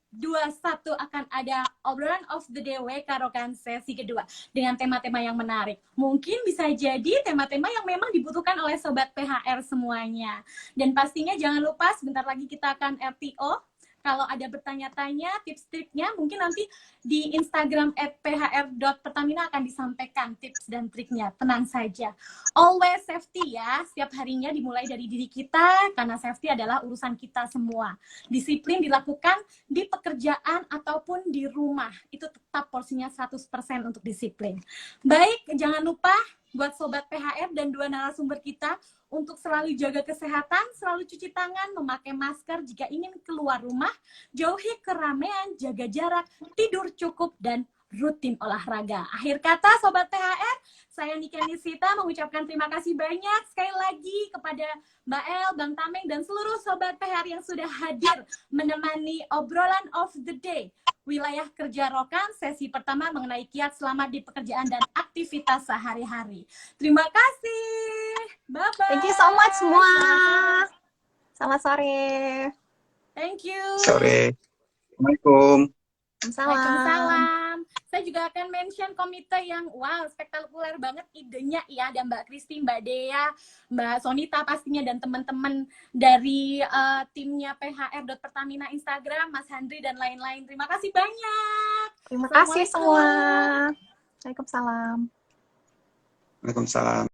akan ada obrolan of the day WK Rokan sesi kedua dengan tema-tema yang menarik. Mungkin bisa jadi tema-tema yang memang dibutuhkan oleh Sobat PHR semuanya. Dan pastinya jangan lupa sebentar lagi kita akan RTO. Kalau ada bertanya-tanya, tips-triknya mungkin nanti di Instagram @phr.pertamina akan disampaikan tips dan triknya. Tenang saja. Always safety ya. Setiap harinya dimulai dari diri kita, karena safety adalah urusan kita semua. Disiplin dilakukan di pekerjaan ataupun di rumah. Itu tetap porsinya 100% untuk disiplin. Baik, jangan lupa buat Sobat PHR dan dua narasumber kita untuk selalu jaga kesehatan, selalu cuci tangan, memakai masker jika ingin keluar rumah, jauhi keramaian, jaga jarak, tidur cukup, dan rutin olahraga. Akhir kata Sobat PHR, saya Niken Nisita mengucapkan terima kasih banyak sekali lagi kepada Mbak El, Bang Tameng, dan seluruh Sobat PHR yang sudah hadir menemani obrolan of the day. Wilayah Kerja Rokan, sesi pertama mengenai kiat selamat di pekerjaan dan aktivitas sehari-hari. Terima kasih. Bye-bye. Thank you so much semua. Selamat sore. Thank you. Sore. Assalamualaikum. Waalaikumsalam. Waalaikumsalam. Saya juga akan mention komite yang wow spektakuler banget idenya ya, ada Mbak Kristi, Mbak Dea, Mbak Sonita pastinya, dan teman-teman dari timnya PHR Pertamina Instagram, Mas Handri dan lain-lain. Terima kasih banyak. Terima kasih Assalamualaikum. semua. Waalaikumsalam. Waalaikumsalam.